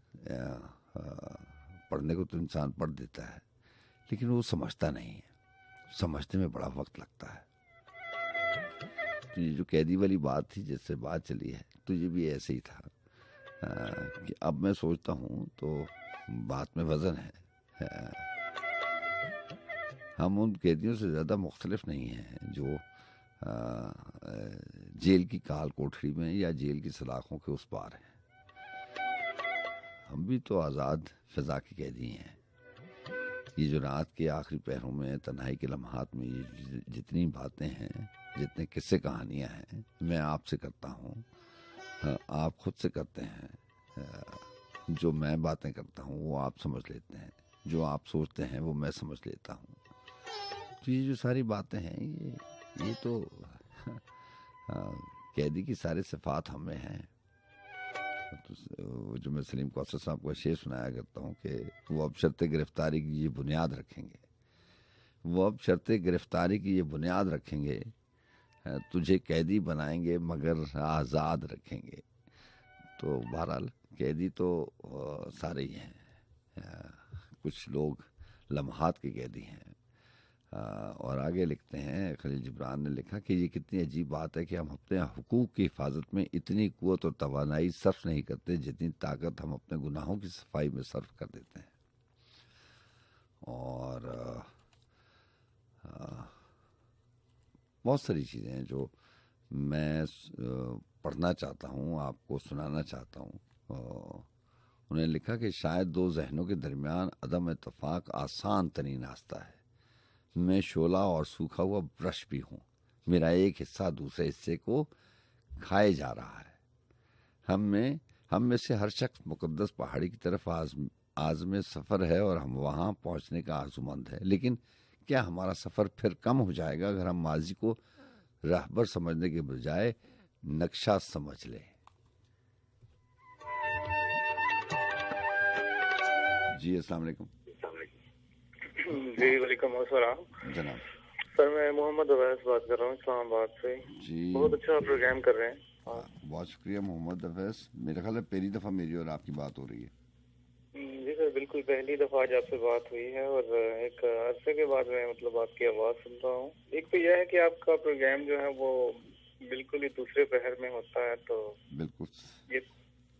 पढ़ने को तो इंसान पढ़ देता है, लेकिन वो समझता नहीं है। समझने में बड़ा वक्त लगता है। तो ये जो कैदी वाली बात थी, जिससे बात चली है, तो ये भी ऐसे ही था कि अब मैं सोचता हूँ तो बात में वज़न है। हम उन कैदियों से ज़्यादा मुख्तलिफ नहीं हैं जो जेल की काल कोठरी में या जेल की सलाखों के उस पार हैं। हम भी तो आज़ाद फ़िज़ा के कैदी हैं। ये जो रात के आखिरी पहरों में, तन्हाई के लम्हात में, ये जितनी बातें हैं, जितने किस्से कहानियाँ हैं, मैं आपसे करता हूँ, आप खुद से करते हैं। जो मैं बातें करता हूँ वो आप समझ लेते हैं, जो आप सोचते हैं वो मैं समझ लेता हूँ। तो ये जो सारी बातें हैं, ये तो कैदी की सारी सिफात हमें हैं। तो जो मैं सलीम कौसर साहब को शेर सुनाया करता हूँ कि वो अब शर्त गिरफ्तारी की ये बुनियाद रखेंगे, वो अब शर्त गिरफ्तारी की ये बुनियाद रखेंगे, तुझे कैदी बनाएंगे मगर आज़ाद रखेंगे। तो बहरहाल कैदी तो सारे ही हैं। कुछ लोग लम्हात के कैदी हैं। और आगे लिखते हैं, खलील जिब्रान ने लिखा कि ये कितनी अजीब बात है कि हम अपने हुकूक की हिफाजत में इतनी कुव्वत और तवानाई सर्फ नहीं करते जितनी ताकत हम अपने गुनाहों की सफाई में सर्फ कर देते हैं। और बहुत सारी चीज़ें हैं जो मैं पढ़ना चाहता हूँ, आपको सुनाना चाहता हूँ। उन्हें लिखा कि शायद दो जहनों के दरमियान अदम इत्तफाक आसान तरीन रास्ता है। मैं शोला और सूखा हुआ ब्रश भी हूँ। मेरा एक हिस्सा दूसरे हिस्से को खाए जा रहा है। हम में से हर शख्स मुकद्दस पहाड़ी की तरफ आज़म सफ़र है और हम वहाँ पहुँचने का आर्ज़ूमंद है। लेकिन क्या हमारा सफ़र फिर कम हो जाएगा अगर हम माजी को रहबर समझने के बजाय नक्शा समझ लें? जी अस्सलाम वालेकुम। जी वालेकुम अस्सलाम जनाब। सर मैं मोहम्मद अवैस बात कर रहा हूँ इस्लामाबाद से जी। बहुत अच्छा प्रोग्राम कर रहे हैं। बहुत शुक्रिया मोहम्मद अवैस। मेरा ख्याल है पहली दफ़ा मेरी और आपकी बात हो रही है। जी सर बिल्कुल पहली दफ़ा आज आपसे बात हुई है और एक अरसे के बाद मैं मतलब आपकी आवाज़ सुन रहा हूँ। एक तो यह है कि आपका प्रोग्राम जो है वो बिल्कुल ही दूसरे पहर में होता है, तो बिल्कुल ये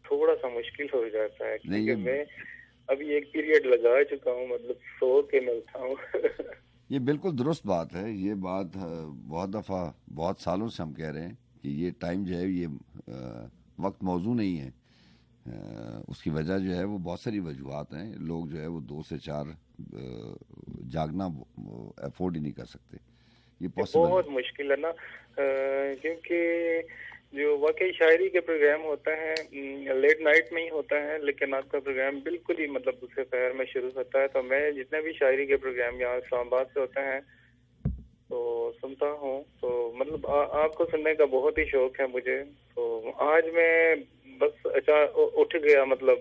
थोड़ा सा मुश्किल हो जाता है क्योंकि मैं अभी एक पीरियड लगा चुका हूँ, मतलब सो के मैं उठा हूँ। ये बिल्कुल दुरुस्त बात है। ये बात बहुत दफ़ा बहुत सालों से हम कह रहे हैं कि ये टाइम जो है ये वक्त मौजू नहीं है। उसकी वजह जो है वो बहुत सारी वजूहत हैं। लोग जो है वो 2 से 4 जागना अफोर्ड ही नहीं कर सकते। ये बहुत मुश्किल है ना, क्योंकि जो वाकई शायरी के प्रोग्राम होता है लेट नाइट में ही होता है, लेकिन आपका प्रोग्राम बिल्कुल ही मतलब दूसरे पहर में शुरू होता है। तो मैं जितने भी शायरी के प्रोग्राम यहाँ इस्लामाबाद से होते हैं तो सुनता हूँ, तो मतलब आपको सुनने का बहुत ही शौक है मुझे। तो आज मैं बस उठ गया, मतलब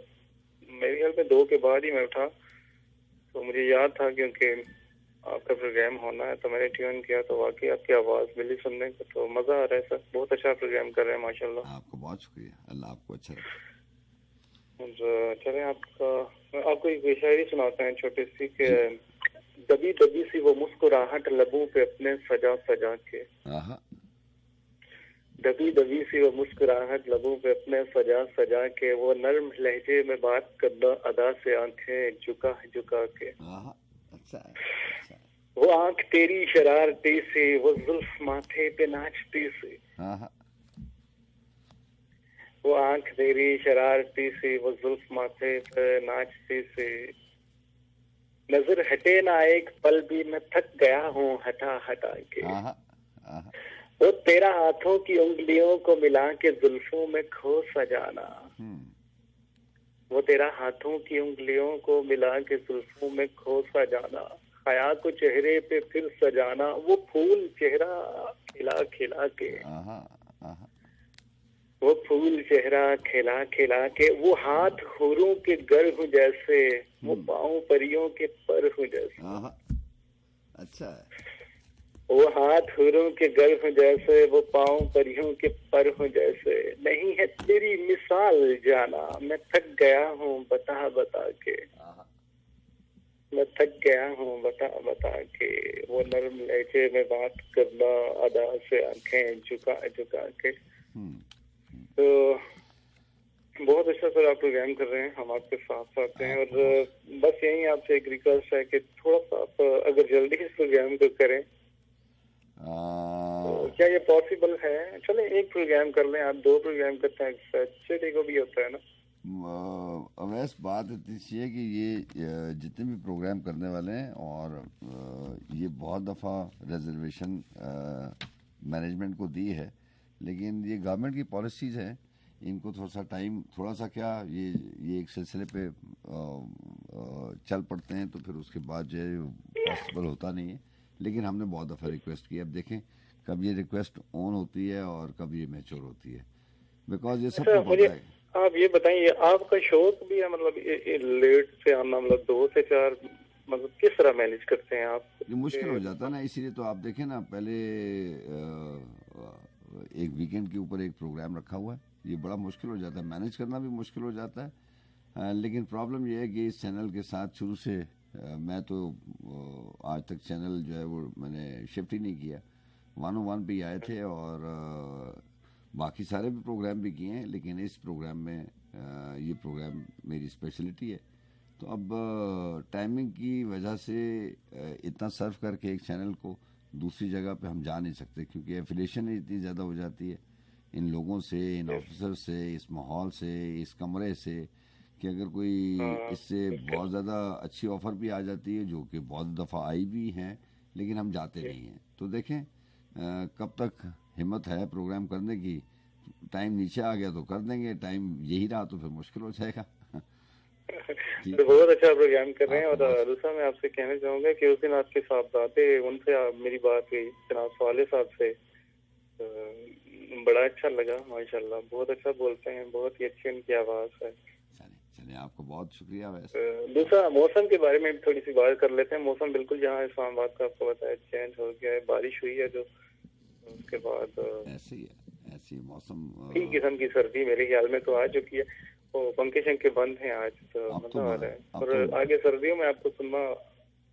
मेरे ख्याल में 2 के बाद ही मैं उठा, तो मुझे याद था क्योंकि आपका प्रोग्राम होना है, तो मैंने ट्यून किया तो वाकई आपकी आवाज़ मिली सुनने को, तो मज़ा आ रहा है सर। बहुत अच्छा प्रोग्राम कर रहे हैं माशाल्लाह। आपको बहुत शुक्रिया, अल्लाह आपको अच्छा रखे। चले आपको एक शायरी सुनाते हैं छोटी सी के दबी दबी सी वो मुस्कुराहट लबों पे अपने सजा सजा के। दबी दबी सी वो मुस्कुराहट लबों पे अपने सजा सजा के, वो नर्म लहजे में बात करना अदा से आंखें झुका झुका के। अच्छा। वो आंख तेरी शरारती से, वो जुल्फ माथे पे नाचती से। वो आंख तेरी शरारती से, वो जुल्फ माथे पे नाचती से। नजर हटे ना एक पल भी, मैं थक गया हूँ हटा हटा के। वो तेरा हाथों की उंगलियों को मिला के जुल्फों में खो सजाना। वो तेरा हाथों की उंगलियों को मिला के जुल्फों में खो सजाना। हया को चेहरे पे फिर सजाना, वो फूल चेहरा खिला खिला के। वो फूल चेहरा खिला खिला के। वो हाथ हुरों के गर्भ जैसे, वो पाँव परियों के पर हो जैसे। अच्छा। वो हाथ हुरों के गर्भ जैसे, वो पाँव परियों के पर हो जैसे। नहीं है तेरी मिसाल जाना, मैं थक गया हूँ बता बता के। मैं थक गया हूँ बता बता के। वो नरम लहजे में बात करना अदा से आंखें झुका झुका के। तो बहुत अच्छा सर आप प्रोग्राम कर रहे हैं, हम आपके साथ साथ हैं। और बस यही आपसे एक रिक्वेस्ट है कि थोड़ा सा आप अगर जल्दी इस प्रोग्राम को करें तो क्या ये पॉसिबल है? चले एक प्रोग्राम कर लें, आप 2 प्रोग्राम करते हैं, सैटरडे को भी होता है ना। अवैस बात इतनी सी है कि ये जितने भी प्रोग्राम करने वाले हैं और ये बहुत दफ़ा रिजर्वेशन मैनेजमेंट को दी है, लेकिन ये गवर्नमेंट की पॉलिसीज़ हैं, इनको थोड़ा सा टाइम, थोड़ा सा क्या ये एक सिलसिले पे चल पड़ते हैं, तो फिर उसके बाद जो है पॉसिबल होता नहीं है। लेकिन हमने बहुत दफ़ा रिक्वेस्ट की, अब देखें कब ये रिक्वेस्ट ऑन होती है और कब ये मैच्योर होती है, बिकॉज ये सब पता है। आप ये बताइए, आपका शौक भी है, मतलब ये लेट से आना, मतलब 2 से 4, मतलब किस तरह मैनेज करते हैं आप? ये मुश्किल हो जाता है ना, इसीलिए तो आप देखें ना, पहले एक वीकेंड के ऊपर एक प्रोग्राम रखा हुआ है, ये बड़ा मुश्किल हो जाता है, मैनेज करना भी मुश्किल हो जाता है। लेकिन प्रॉब्लम ये है कि इस चैनल के साथ शुरू से मैं तो आज तक चैनल जो है वो मैंने शिफ्ट ही नहीं किया, 101 पे ही आए थे और बाकी सारे भी प्रोग्राम भी किए हैं, लेकिन इस प्रोग्राम में ये प्रोग्राम मेरी स्पेशलिटी है। तो अब टाइमिंग की वजह से इतना सर्व करके एक चैनल को दूसरी जगह पे हम जा नहीं सकते, क्योंकि एफिलिएशन इतनी ज़्यादा हो जाती है इन लोगों से, इन ऑफिसर से, इस माहौल से, इस कमरे से, कि अगर कोई इससे बहुत ज़्यादा अच्छी ऑफ़र भी आ जाती है, जो कि बहुत दफ़ा आई भी हैं, लेकिन हम जाते नहीं हैं। तो देखें कब तक हिम्मत है प्रोग्राम करने की। टाइम नीचे आ गया तो कर देंगे, टाइम यही रहा तो फिर मुश्किल हो जाएगा। तो बहुत अच्छा प्रोग्राम कर रहे हैं। और दूसरा मैं आपसे कहना चाहूँगा कि उस दिन आपके साहबजादे, उनसे मेरी बात हुई जनाब वाले साहब से, बड़ा अच्छा लगा माशाल्लाह, बहुत अच्छा बोलते हैं, बहुत ही अच्छी उनकी आवाज़ है। चलिए आपको बहुत शुक्रिया। वैसे दूसरा मौसम के बारे में थोड़ी सी बात कर लेते हैं। मौसम बिल्कुल जहाँ इस्लामाबाद का आपको पता है चेंज हो गया है, बारिश हुई है जो, उसके बाद ऐसे ही है, ऐसी मौसम ठीक किस्म की सर्दी मेरे ख्याल में तो आ चुकी है। वो पंखे शंखे बंद हैं आज, तो मजा आ रहा है। और आगे सर्दियों में आपको सुनना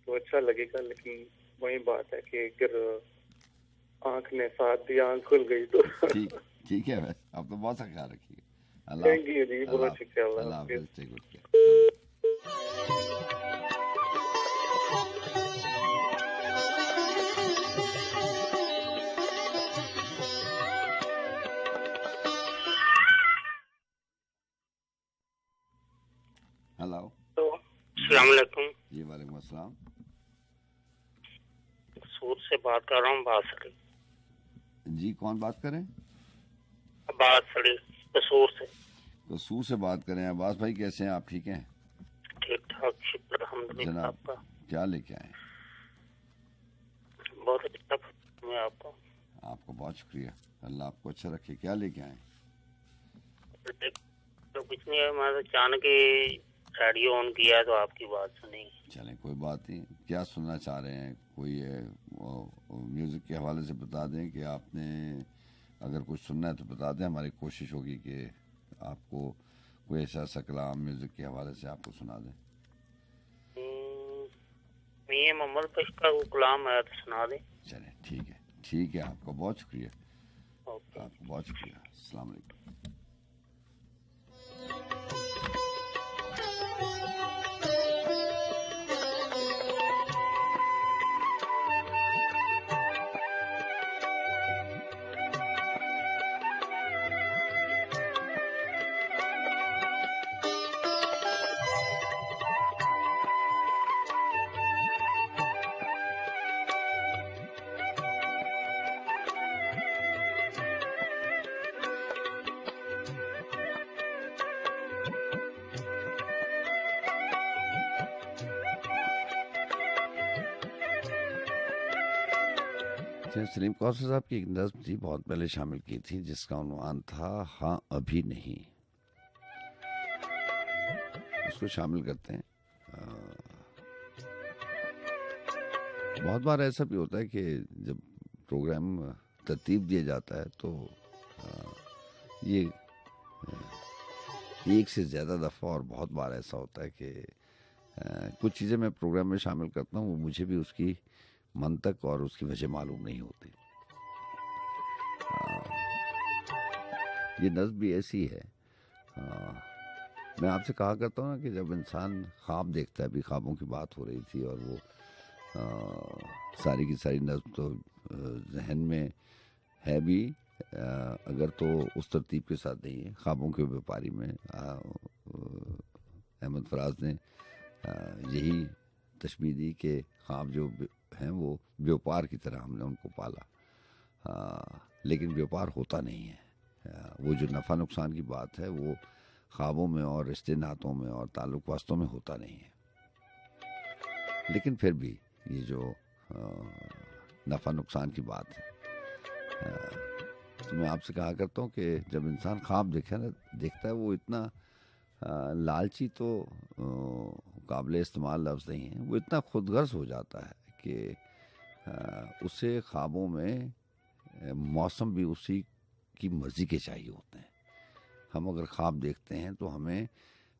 तो अच्छा लगेगा, लेकिन वही बात है कि अगर आंख ने साथ दिया, आंख खुल गई तो ठीक है। आप तो बहुत सा ख्याल रखिए। थैंक यू जी, बहुत शुक्रिया। अल्लाह हाफिज़। हेलो, अस्सलाम वालेकुम। जी वालेकुम अस्सलाम। कसूर से बात कर रहा हूँ, बासड़ी। जी कौन बात करें? बासड़ी, कसूर से। कसूर से बात करें। अब्बास भाई कैसे हैं आप? ठीक हैं? ठीक ठाक, शुक्र अल्हम्दुलिल्लाह। जनाब क्या लेके आए? बहुत अच्छा मैं आपको। आपको बहुत शुक्रिया, अल्लाह आपको अच्छा रखे। क्या लेके आए? तो कुछ नहीं है, मैं अचानक ही रेडियो ऑन किया तो आपकी बात सुनी। चलें कोई बात नहीं। क्या सुनना चाह रहे हैं? कोई म्यूज़िक के हवाले से बता दें कि आपने अगर कुछ सुनना है तो बता दें, हमारी कोशिश होगी कि आपको कोई ऐसा कलाम म्यूज़िक के हवाले से आपको सुना दें। मियां मोहम्मद बख्श का वो कलाम है तो सुना दें। चलें ठीक है। आपका बहुत शुक्रिया। आपको बहुत शुक्रिया। अस्सलाम वालेकुम। सलीम कौसर साहब की एक नज़्म थी, बहुत पहले शामिल की थी, जिसका उन्वान था हाँ अभी नहीं। उसको शामिल करते हैं। बहुत बार ऐसा भी होता है कि जब प्रोग्राम तरतीब दिया जाता है तो ये एक से ज़्यादा दफ़ा और बहुत बार ऐसा होता है कि कुछ चीज़ें मैं प्रोग्राम में शामिल करता हूँ, मुझे भी उसकी मंतक और उसकी वजह मालूम नहीं होती। ये नज़्म भी ऐसी है। मैं आपसे कहा करता हूँ ना कि जब इंसान ख्वाब देखता है, अभी ख्वाबों की बात हो रही थी, और वो सारी की सारी नज़्म तो जहन में है भी, अगर तो उस तरतीब के साथ नहीं है। ख्वाबों के व्यापारी में अहमद फराज ने यही तशबीह दी कि ख्वाब जो हैं वो व्यापार की तरह हमने उनको पाला, लेकिन व्यापार होता नहीं है। वो जो नफ़ा नुकसान की बात है वो ख्वाबों में और रिश्ते नातों में और ताल्लुक़ वास्तों में होता नहीं है। लेकिन फिर भी ये जो नफ़ा नुकसान की बात है, तो मैं आपसे कहा करता हूँ कि जब इंसान ख्वाब देखता है, वो इतना लालची तो काबिल इस्तेमाल लफ्ज़ नहीं है, वो इतना खुदगर्ज़ हो जाता है कि उसे ख्वाबों में मौसम भी उसी की मर्ज़ी के चाहिए होते हैं। हम अगर ख्वाब देखते हैं तो हमें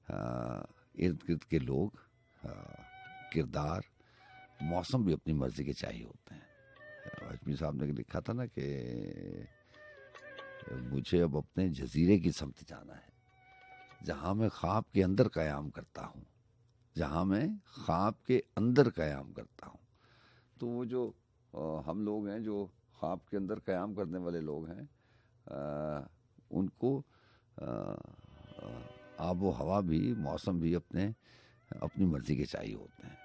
इर्द गिर्द के लोग, किरदार, मौसम भी अपनी मर्जी के चाहिए होते हैं। अजमी साहब ने लिखा था ना कि मुझे अब अपने जजीरे की समत जाना है, जहाँ मैं ख्वाब के अंदर क़याम करता हूँ, जहाँ मैं ख्वाब के अंदर क़याम करता हूँ। तो वो जो हम लोग हैं जो ख्वाब के अंदर क़याम करने वाले लोग हैं, उनको आबो हवा भी, मौसम भी अपनी मर्जी के चाहिए होते हैं।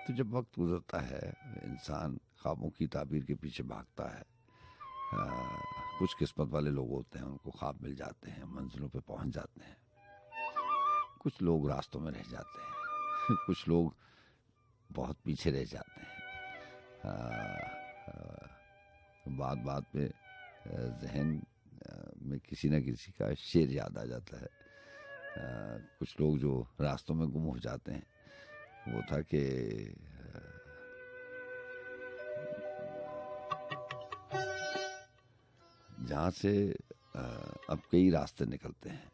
तो जब वक्त गुजरता है, इंसान ख्वाबों की ताबीर के पीछे भागता है। कुछ किस्मत वाले लोग होते हैं, उनको ख्वाब मिल जाते हैं, मंजिलों पे पहुंच जाते हैं। कुछ लोग रास्तों में रह जाते हैं, कुछ लोग बहुत पीछे रह जाते हैं। बात बात पे जहन में किसी न किसी का शेर याद आ जाता है। कुछ लोग जो रास्तों में गुम हो जाते हैं, वो था कि जहाँ से अब कई रास्ते निकलते हैं,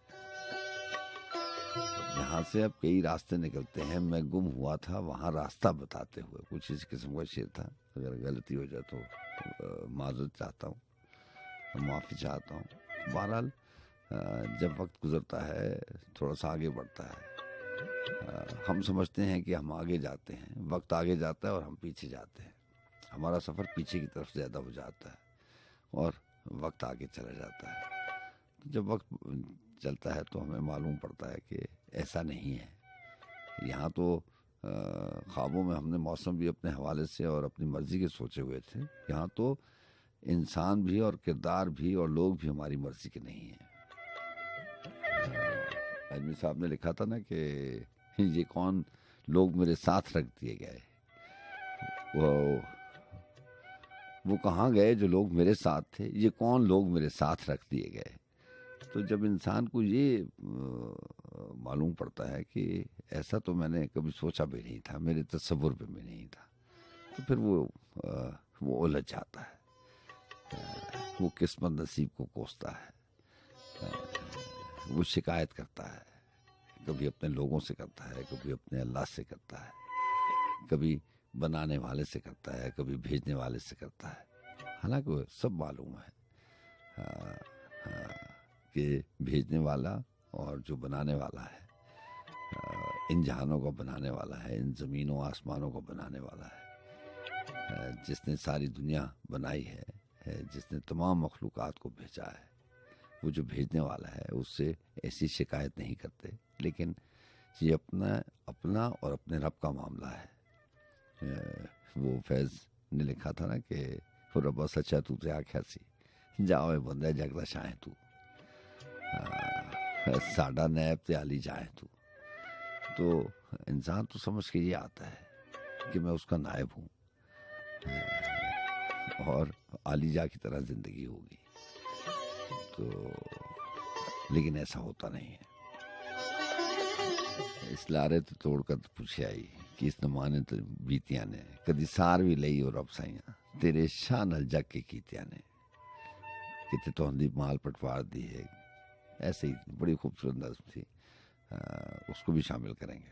यहाँ से अब कई रास्ते निकलते हैं, मैं गुम हुआ था वहाँ रास्ता बताते हुए, कुछ इस किस्म का शेर था। अगर गलती हो जाए तो माजरत चाहता हूँ, माफ़ी चाहता हूँ। बहरहाल जब वक्त गुजरता है, थोड़ा सा आगे बढ़ता है, हम समझते हैं कि हम आगे जाते हैं, वक्त आगे जाता है और हम पीछे जाते हैं। हमारा सफ़र पीछे की तरफ ज़्यादा हो जाता है और वक्त आगे चला जाता है। जब वक्त चलता है तो हमें मालूम पड़ता है कि ऐसा नहीं है। यहाँ तो ख्वाबों में हमने मौसम भी अपने हवाले से और अपनी मर्ज़ी के सोचे हुए थे, यहाँ तो इंसान भी और किरदार भी और लोग भी हमारी मर्ज़ी के नहीं हैं। आजमी साहब ने लिखा था ना कि ये कौन लोग मेरे साथ रख दिए गए, वो कहाँ गए जो लोग मेरे साथ थे, ये कौन लोग मेरे साथ रख दिए गए। तो जब इंसान को ये मालूम पड़ता है कि ऐसा तो मैंने कभी सोचा भी नहीं था, मेरे तसव्वुर में भी नहीं था, तो फिर वो उलझ जाता है, वो किस्मत नसीब को कोसता है, वो शिकायत करता है, कभी अपने लोगों से करता है, कभी अपने अल्लाह से करता है, कभी बनाने वाले से करता है, कभी भेजने वाले से करता है। हालांकि सब मालूम है कि भेजने वाला और जो बनाने वाला है, इन जहानों को बनाने वाला है, इन ज़मीनों आसमानों को बनाने वाला है, जिसने सारी दुनिया बनाई है, जिसने तमाम मखलूक़ात को भेजा है, वो जो भेजने वाला है उससे ऐसी शिकायत नहीं करते। लेकिन ये अपना और अपने रब का मामला है। वो फैज़ ने लिखा था ना कि रब्बा सच्चा तू ते आख्या सी, जाओ बंदा जगदा शाहे तू, साडा नैब ते आली जाए तू। तो इंसान तो समझ के ये आता है कि मैं उसका नायब हूँ और आलीजा की तरह ज़िंदगी होगी। तो लेकिन ऐसा होता नहीं है। इस लारे तो तोड़कर तो पूछे आई कि इस नमाने तो बीतिया ने कदी सार भी लई और अब साइया तेरे शाह नल जग के कीतिया ने कितने तो हंदी माल पटवार दी है। ऐसे ही बड़ी खूबसूरत नज़्म थी, उसको भी शामिल करेंगे।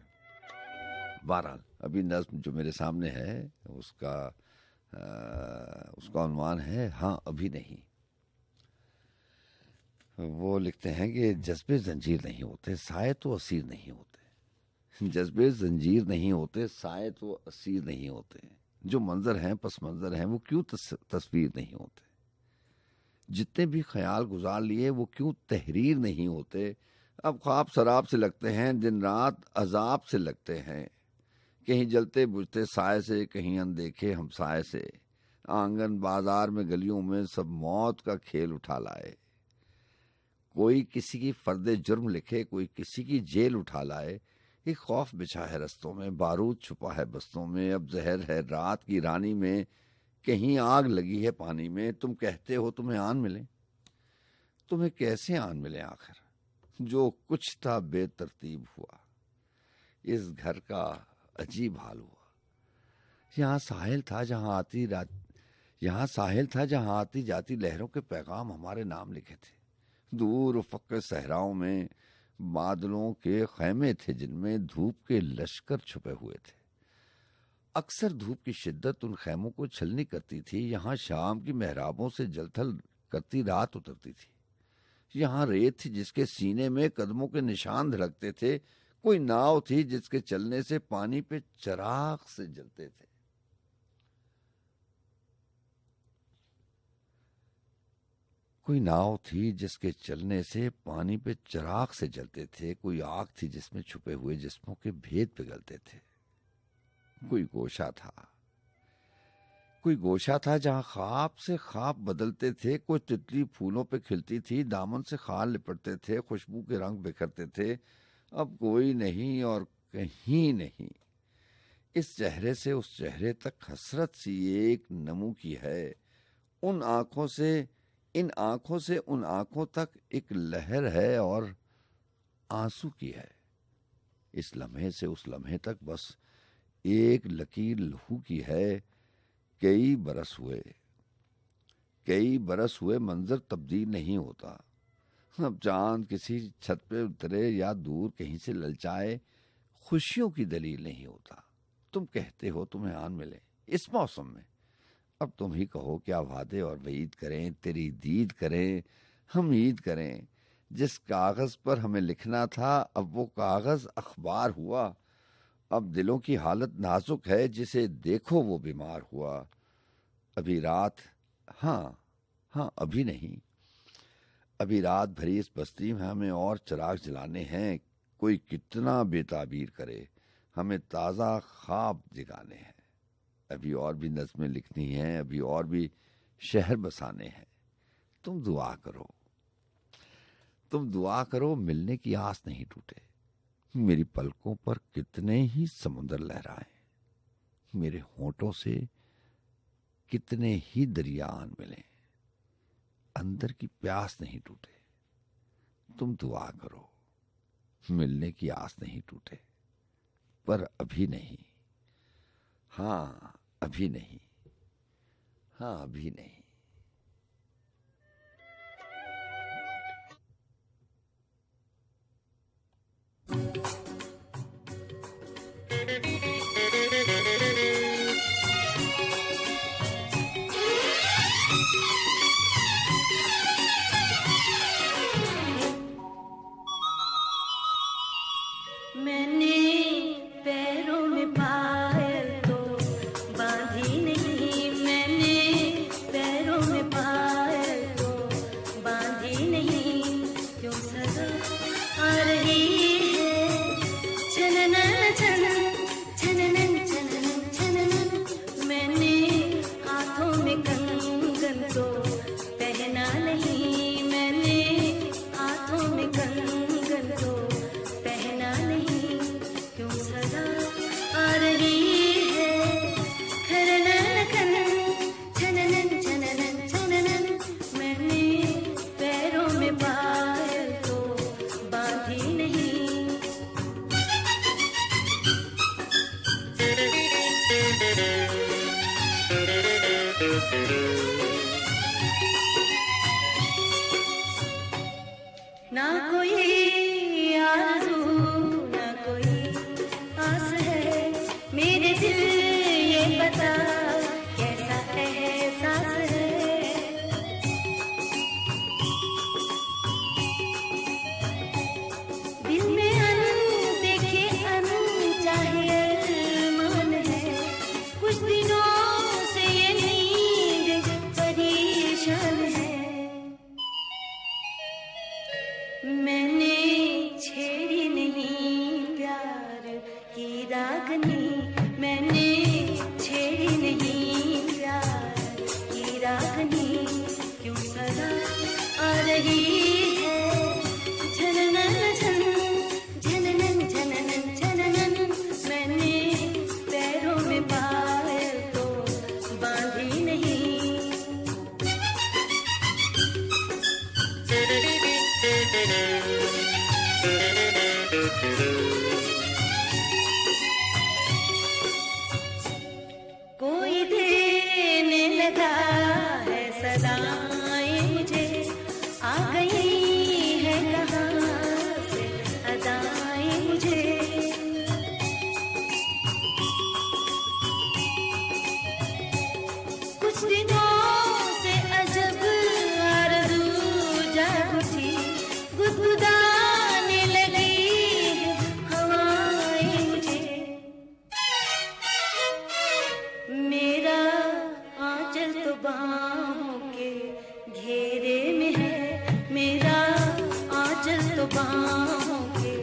बहरहाल अभी नज़्म जो मेरे सामने है उसका उन्वान है हाँ अभी नहीं। वो लिखते हैं कि जज्बे जंजीर नहीं होते, साए तो असीर नहीं होते। जज्बे जंजीर नहीं होते, साए तो असीर नहीं होते। जो मंजर हैं पस मंजर हैं वो क्यों तस्वीर नहीं होते। जितने भी ख्याल गुजार लिए वो क्यों तहरीर नहीं होते। अब ख्वाब शराब से लगते हैं, दिन रात अजाब से लगते हैं। कहीं जलते बुझते साए से, कहीं अनदेखे हमसाए से। आंगन बाजार में गलियों में सब मौत का खेल उठा लाए। कोई किसी की फर्दे जुर्म लिखे, कोई किसी की जेल उठा लाए। एक खौफ बिछा है रस्तों में, बारूद छुपा है बस्तों में। अब जहर है रात की रानी में, कहीं आग लगी है पानी में। तुम कहते हो तुम्हें आन मिले, तुम्हें कैसे आन मिले आखिर। जो कुछ था बेतरतीब हुआ, इस घर का अजीब हाल हुआ। यहाँ साहिल था जहाँ आती जाती लहरों के पैगाम हमारे नाम लिखे थे। दूर उफ़क़ के सहराओं में बादलों के खैमे थे जिनमें धूप के लश्कर छुपे हुए थे। अक्सर धूप की शिद्दत उन खैमों को छलनी करती थी। यहाँ शाम की मेहराबों से जलथल करती रात उतरती थी। यहाँ रेत थी जिसके सीने में कदमों के निशान धड़कते थे। कोई नाव थी जिसके चलने से पानी पे चिराग से जलते थे। कोई नाव थी जिसके चलने से पानी पे चिराग से जलते थे। कोई आग थी जिसमें छुपे हुए जिस्मों के भेद पिघलते थे। कोई गोशा था जहां ख्वाब से ख्वाब बदलते थे। कोई तितली फूलों पे खिलती थी, दामन से खाल लिपटते थे, खुशबू के रंग बिखरते थे। अब कोई नहीं और कहीं नहीं। इस चेहरे से उस चेहरे तक हसरत सी एक नमू की है। इन आंखों से उन आंखों तक एक लहर है और आंसू की है। इस लम्हे से उस लम्हे तक बस एक लकीर लहू की है। कई बरस हुए मंजर तब्दील नहीं होता। अब चांद किसी छत पे उतरे या दूर कहीं से ललचाए, खुशियों की दलील नहीं होता। तुम कहते हो तुम्हें आन मिले इस मौसम में। अब तुम ही कहो क्या वादे और वईद करें, तेरी दीद करें, हम ईद करें। जिस कागज पर हमें लिखना था अब वो कागज अखबार हुआ। अब दिलों की हालत नाजुक है, जिसे देखो वो बीमार हुआ। अभी रात, हाँ अभी नहीं, अभी रात भरी इस बस्ती में हमें और चिराग जलाने हैं। कोई कितना बेताबीर करे, हमें ताज़ा ख्वाब जगाने हैं। अभी और भी नज़्में लिखनी हैं, अभी और भी शहर बसाने हैं। तुम दुआ करो मिलने की आस नहीं टूटे। मेरी पलकों पर कितने ही समुंदर लहराए, मेरे होंठों से कितने ही दरिया आन मिले, अंदर की प्यास नहीं टूटे। तुम दुआ करो मिलने की आस नहीं टूटे, पर अभी नहीं, अभी नहीं। मैंने पैरों में पायल तो बांधी नहीं, मैंने पैरों में पायल तो बांधी नहीं। क्यों सजा आ रही है छननन छनन छननन छननन छननन। मैंने हाथों में कंगन तो पहना नहीं, मैंने हाथों में कंगन तो पहना नहीं। क्यों सदा आ रही है खरनन खनन छननन छननन छननन। मैंने पैरों में पायल तो बांधी नहीं। ना कोई आरज़ू ना कोई आस है, मेरे दिल ये बता कैसा एहसास है। दिल में अनदेखे अनचाहे अरमान है। कुछ दिनों से ये नींद परेशान है। मैंने बाहों के घेरे में है, मेरा आंचल तो बाहों के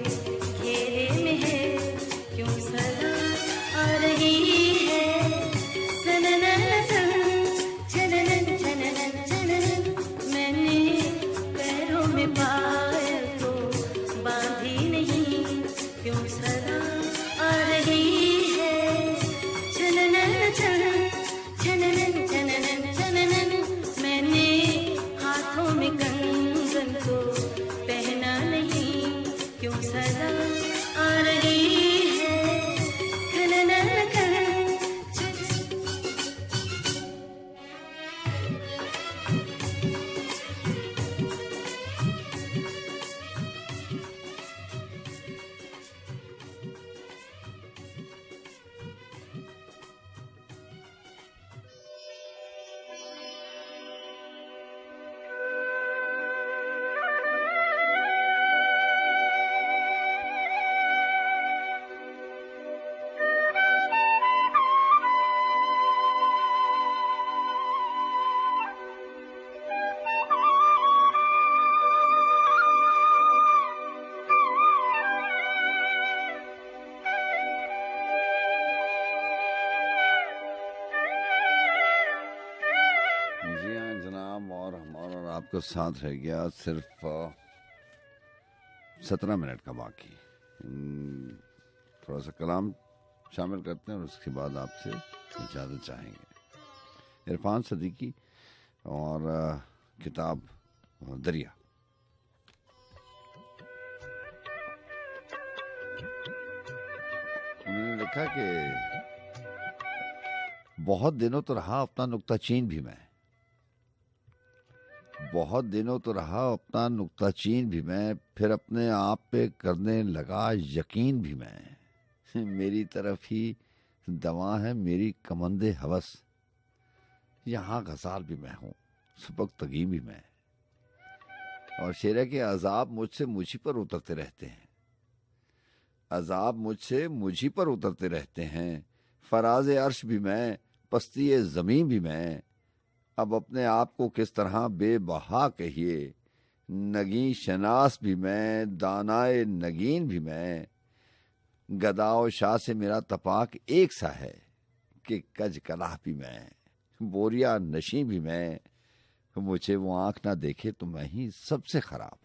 घेरे में है, क्यों सदा आ रही है सननन सन, छननन छननन छननन, मैंने पैरों में पायल तो बांधी नहीं, क्यों सदा आ रही है छननन छन, छननन छननन छननन, मैंने हाथों में कंगन तो पहना नहीं, क्यों सदा आ रही है खननन खन। जी हाँ जनाब, और हमारा और आपका साथ रह गया सिर्फ 17 मिनट का बाकी। थोड़ा सा कलाम शामिल करते हैं और उसके बाद आपसे इजाज़त चाहेंगे। इरफान सदीकी और किताब दरिया। उन्होंने लिखा कि बहुत दिनों तो रहा अपना नुक्ताचीन भी मैं, बहुत दिनों तो रहा अपना नुक्ताचीन भी मैं, फिर अपने आप पे करने लगा यकीन भी मैं, मेरी तरफ ही दवा है मेरी कमंदे हवस, यहाँ गजाल भी मैं हूँ सुबक तगी भी मैं, और शेर के अजाब मुझसे मुझी पर उतरते रहते हैं, अजाब मुझसे मुझी पर उतरते रहते हैं, फराज अर्श भी मैं पस्ती ज़मीन भी मैं, अब अपने आप को किस तरह बेबहा कहिए, नगीन शनास भी मैं दानाए नगीन भी मैं, गदाओ शाह से मेरा तपाक एक सा है कि कज कलाह भी मैं, बोरिया नशी भी मैं, मुझे वो आंख ना देखे तो मैं ही सबसे खराब,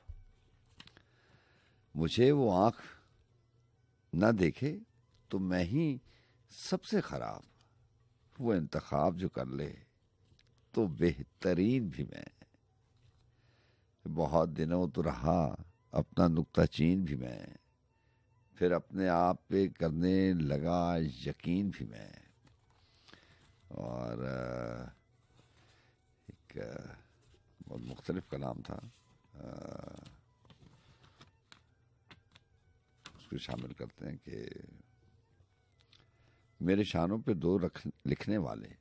मुझे वो आंख ना देखे तो मैं ही सबसे खराब, वो इंतखाब जो कर ले तो बेहतरीन भी मैं, बहुत दिनों तो रहा अपना नुक्ताचीन भी मैं, फिर अपने आप पे करने लगा यकीन भी मैं। और एक बहुत मुख्तलिफ कलाम था, उसको शामिल करते हैं कि मेरे शानों पे दो लिखने वाले,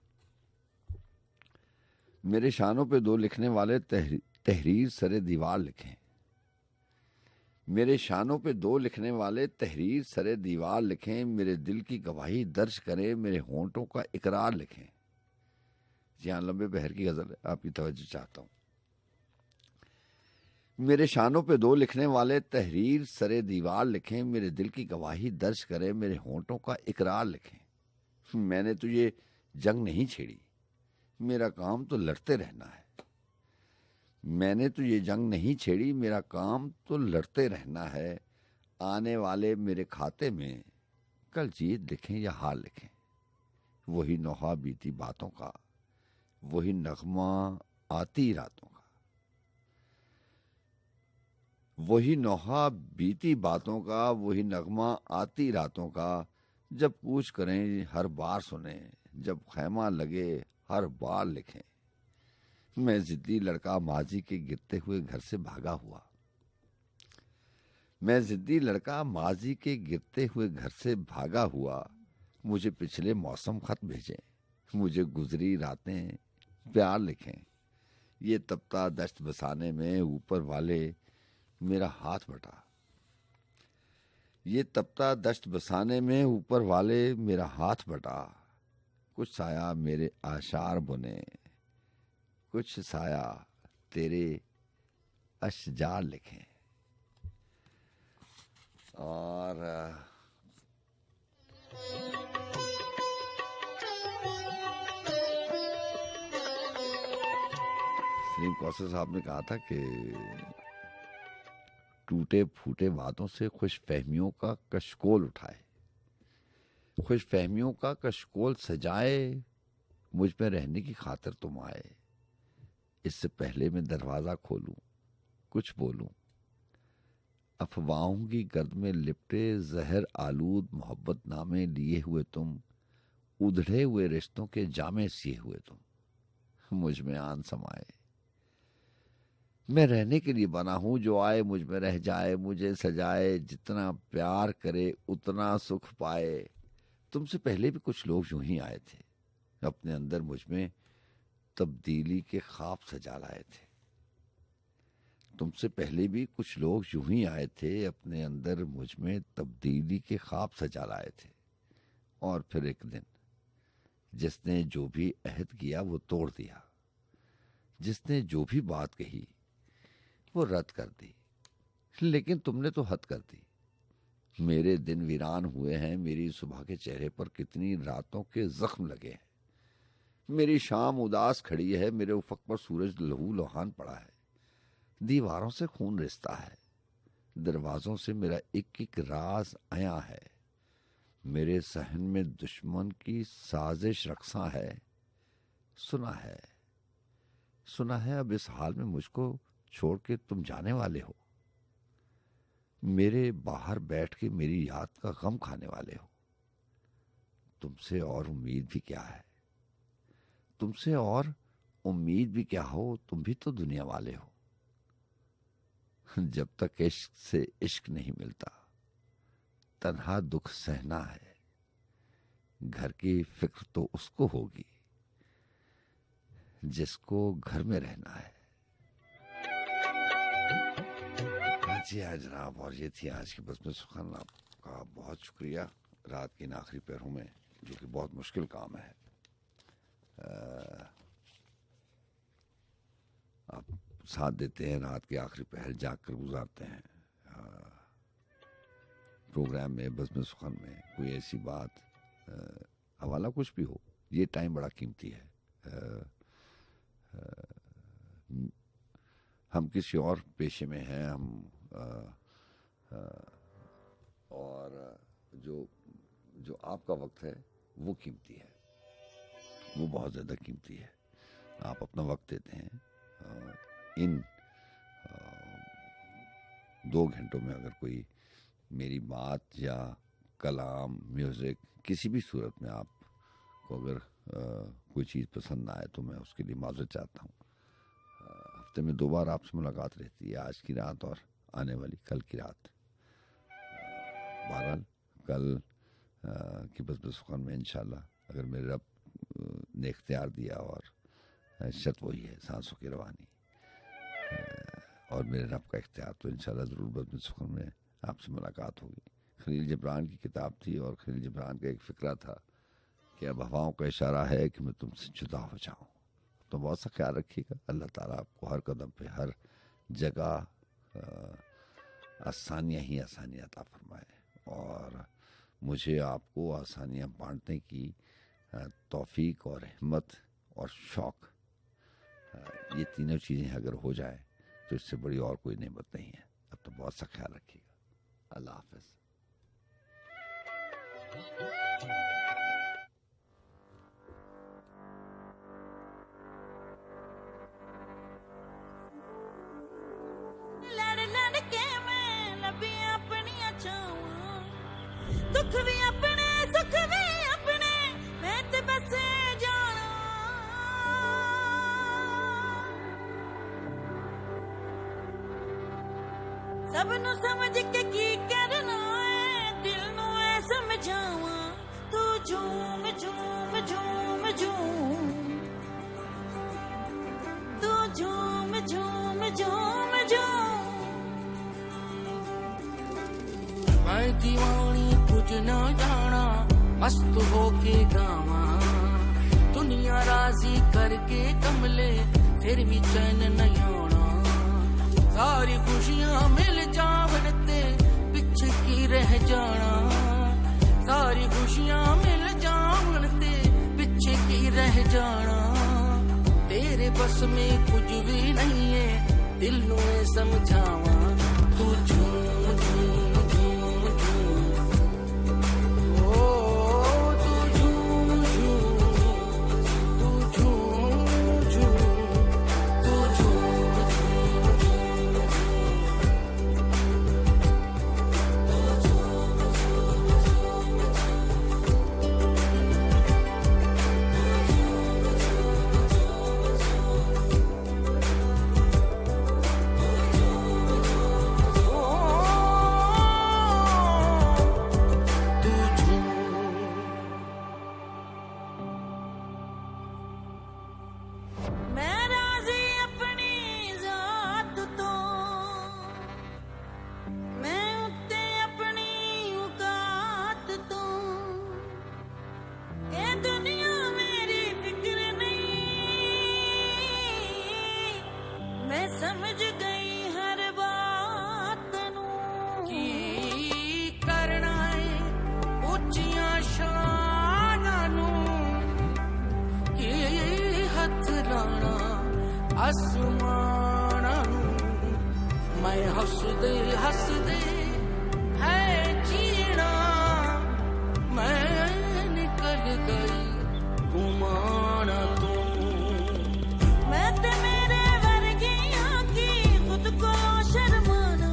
मेरे शानों पे दो लिखने वाले तहरीर सरे दीवार लिखें, मेरे शानों पे दो लिखने वाले तहरीर सरे दीवार लिखें, मेरे दिल की गवाही दर्ज करें, मेरे होंठों का इकरार लिखें। जी हाँ, लंबे बहर की गजल है, आपकी तवज्जो चाहता हूँ। मेरे शानों पे दो लिखने वाले तहरीर सरे दीवार लिखें, मेरे दिल की गवाही दर्ज करें, मेरे होंठों का इकरार लिखें। मैंने तुझे जंग नहीं छेड़ी, मेरा काम तो लड़ते रहना है, मैंने तो ये जंग नहीं छेड़ी, मेरा काम तो लड़ते रहना है, आने वाले मेरे खाते में कल जीत लिखें या हार लिखें, वही नौहा बीती बातों का, वही नगमा आती रातों का, वही नौहा बीती बातों का, वही नगमा आती रातों का, जब कूच करें हर बार सुने, जब खैमा लगे हर बार लिखें। मैं जिद्दी लड़का माजी के गिरते हुए घर से भागा हुआ, मैं जिद्दी लड़का माजी के गिरते हुए घर से भागा हुआ, मुझे पिछले मौसम खत भेजें, मुझे गुजरी रातें प्यार लिखें, ये तपता दश्त बसाने में ऊपर वाले मेरा हाथ बटा, ये तपता दश्त बसाने में ऊपर वाले मेरा हाथ बटा, कुछ साया मेरे आशार बुने, कुछ साया तेरे अशजार लिखे। और सलीम कौसर साहब ने कहा था कि टूटे फूटे वादों से खुशफहमियों का कशकोल उठाए, खुशफहमियों का कशकोल सजाए, मुझ में रहने की खातिर तुम आए। इससे पहले मैं दरवाजा खोलूं, कुछ बोलूं, अफवाहों की गर्द में लिपटे जहर आलूद मोहब्बत नामे लिए हुए तुम, उधड़े हुए रिश्तों के जामे सिए हुए तुम, मुझ में आन समाए। मैं रहने के लिए बना हूं, जो आए मुझ में रह जाए, मुझे सजाए, जितना प्यार करे उतना सुख पाए। तुमसे पहले भी कुछ लोग यूं ही आए थे, अपने अंदर मुझ में तब्दीली के ख्वाब सजा लाए थे। तुमसे पहले भी कुछ लोग यूं ही आए थे, अपने अंदर मुझ में तब्दीली के ख्वाब सजा लाए थे। और फिर एक दिन जिसने जो भी अहद किया वो तोड़ दिया, जिसने जो भी बात कही वो रद्द कर दी। लेकिन तुमने तो हद कर दी। मेरे दिन वीरान हुए हैं, मेरी सुबह के चेहरे पर कितनी रातों के जख्म लगे हैं। मेरी शाम उदास खड़ी है, मेरे उफक पर सूरज लहू लोहान पड़ा है। दीवारों से खून रिश्ता है, दरवाजों से मेरा एक एक राज आया है। मेरे सहन में दुश्मन की साजिश रक्सा है। सुना है अब इस हाल में मुझको छोड़ के तुम जाने वाले हो। मेरे बाहर बैठ के मेरी याद का गम खाने वाले हो। तुमसे और उम्मीद भी क्या है, तुमसे और उम्मीद भी क्या हो, तुम भी तो दुनिया वाले हो। जब तक इश्क से इश्क नहीं मिलता, तन्हा दुख सहना है। घर की फिक्र तो उसको होगी जिसको घर में रहना है। जी हाँ जनाब, और ये थी आज की बज़्म सुखन। आपका बहुत शुक्रिया। रात के इन आखिरी पहरों में, जो कि बहुत मुश्किल काम है, आप साथ देते हैं, रात के आखिरी पहर जाग कर गुजारते हैं। प्रोग्राम में, बज़्म सुखन में कोई ऐसी बात, हवाला कुछ भी हो, ये टाइम बड़ा कीमती है। हम किसी और पेशे में हैं, हम और जो आपका वक्त है वो कीमती है, वो बहुत ज़्यादा कीमती है। आप अपना वक्त देते हैं। इन 2 घंटों में अगर कोई मेरी बात या कलाम, म्यूज़िक, किसी भी सूरत में आपको अगर कोई चीज़ पसंद ना आए तो मैं उसके लिए माज़रत चाहता हूँ। हफ्ते में 2 बार आपसे मुलाकात रहती है, आज की रात और आने वाली कल की रात। बहरहाल कल की बज़्म सुखन में इंशाल्लाह, अगर मेरे रब ने इख्तियार दिया, और शर्त वही है सांसों की रवानी और मेरे रब का इख्तियार, तो इंशाल्लाह ज़रूर बज़्म सुखन में आपसे मुलाकात होगी। खलील जिब्रान की किताब थी, और खलील जिब्रान का एक फ़िक्रा था कि अब हवाओं का इशारा है कि मैं तुमसे जुदा हो जाऊँ। तो बहुत सा ख्याल रखिएगा। अल्लाह ताला आपको हर कदम पे, हर जगह आसानियाँ ही आसानियाँ अता फरमाए, और मुझे आपको आसानियाँ बांटने की तौफीक और हिम्मत और शौक़, ये तीनों चीज़ें अगर हो जाए तो इससे बड़ी और कोई नेमत नहीं है। अब तो बहुत सा ख्याल रखिएगा। अल्लाह हाफ़िज़। दुख भी अपने, सुख भी अपने, मैं ते बस जाना। सब नु समझ के की करना है, दिल नु ऐ समझावा। तू झूम झूम झूम झूम, तू झूम झूम झूम झूम। मैं दीवानी कुछ न जाना, मस्त होके गावा, दुनिया राजी करके कमले फिर भी चैन नहीं आना। सारी खुशियां मिल जावन ते पिछे की रह जाना। सारी खुशियां मिल जावन ते पिछे की रह जाना। तेरे बस में कुछ भी नहीं है, दिल नू समझावा। तू झूम झूम झूम झूम, ओ तू झूम झूम, तू झूम झूम, तू झूम झूम मैं राजी अपनी जात तो, मैं उत्ते अपनी औकात तो। ये दुनिया मेरी फिक्र नहीं, मैं समझ गई हर बात नू। की करना है उच्चियां शानां नू, की हथ लाना आसमानां नू। मैं हसदे हसदे है जीना, मैं निकल गई घुमाना तू। मैं ते मेरे वर्गियां की खुद को शर्माना।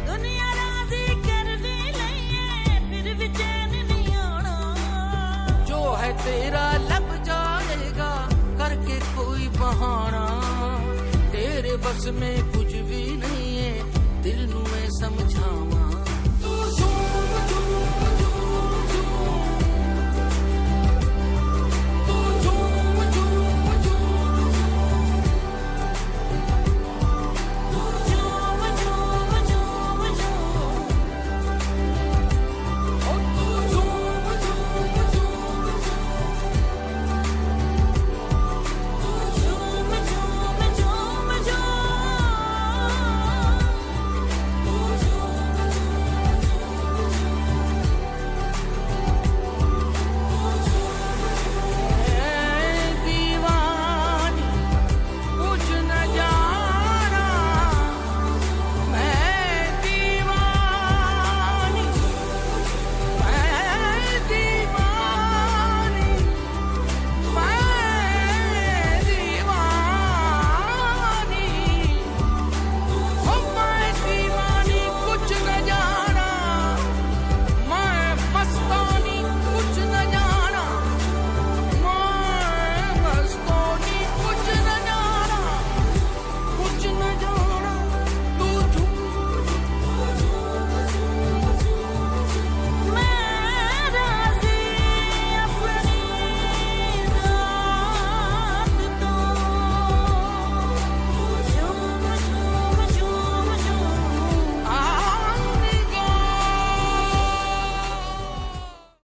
दुनिया राजी कर भी लईए फिर भी चैन नहीं आना। जो है तेरा लब जाएगा करके कोई बहाना। तेरे बस में कुछ भी नहीं है, दिल नू मैं समझावा।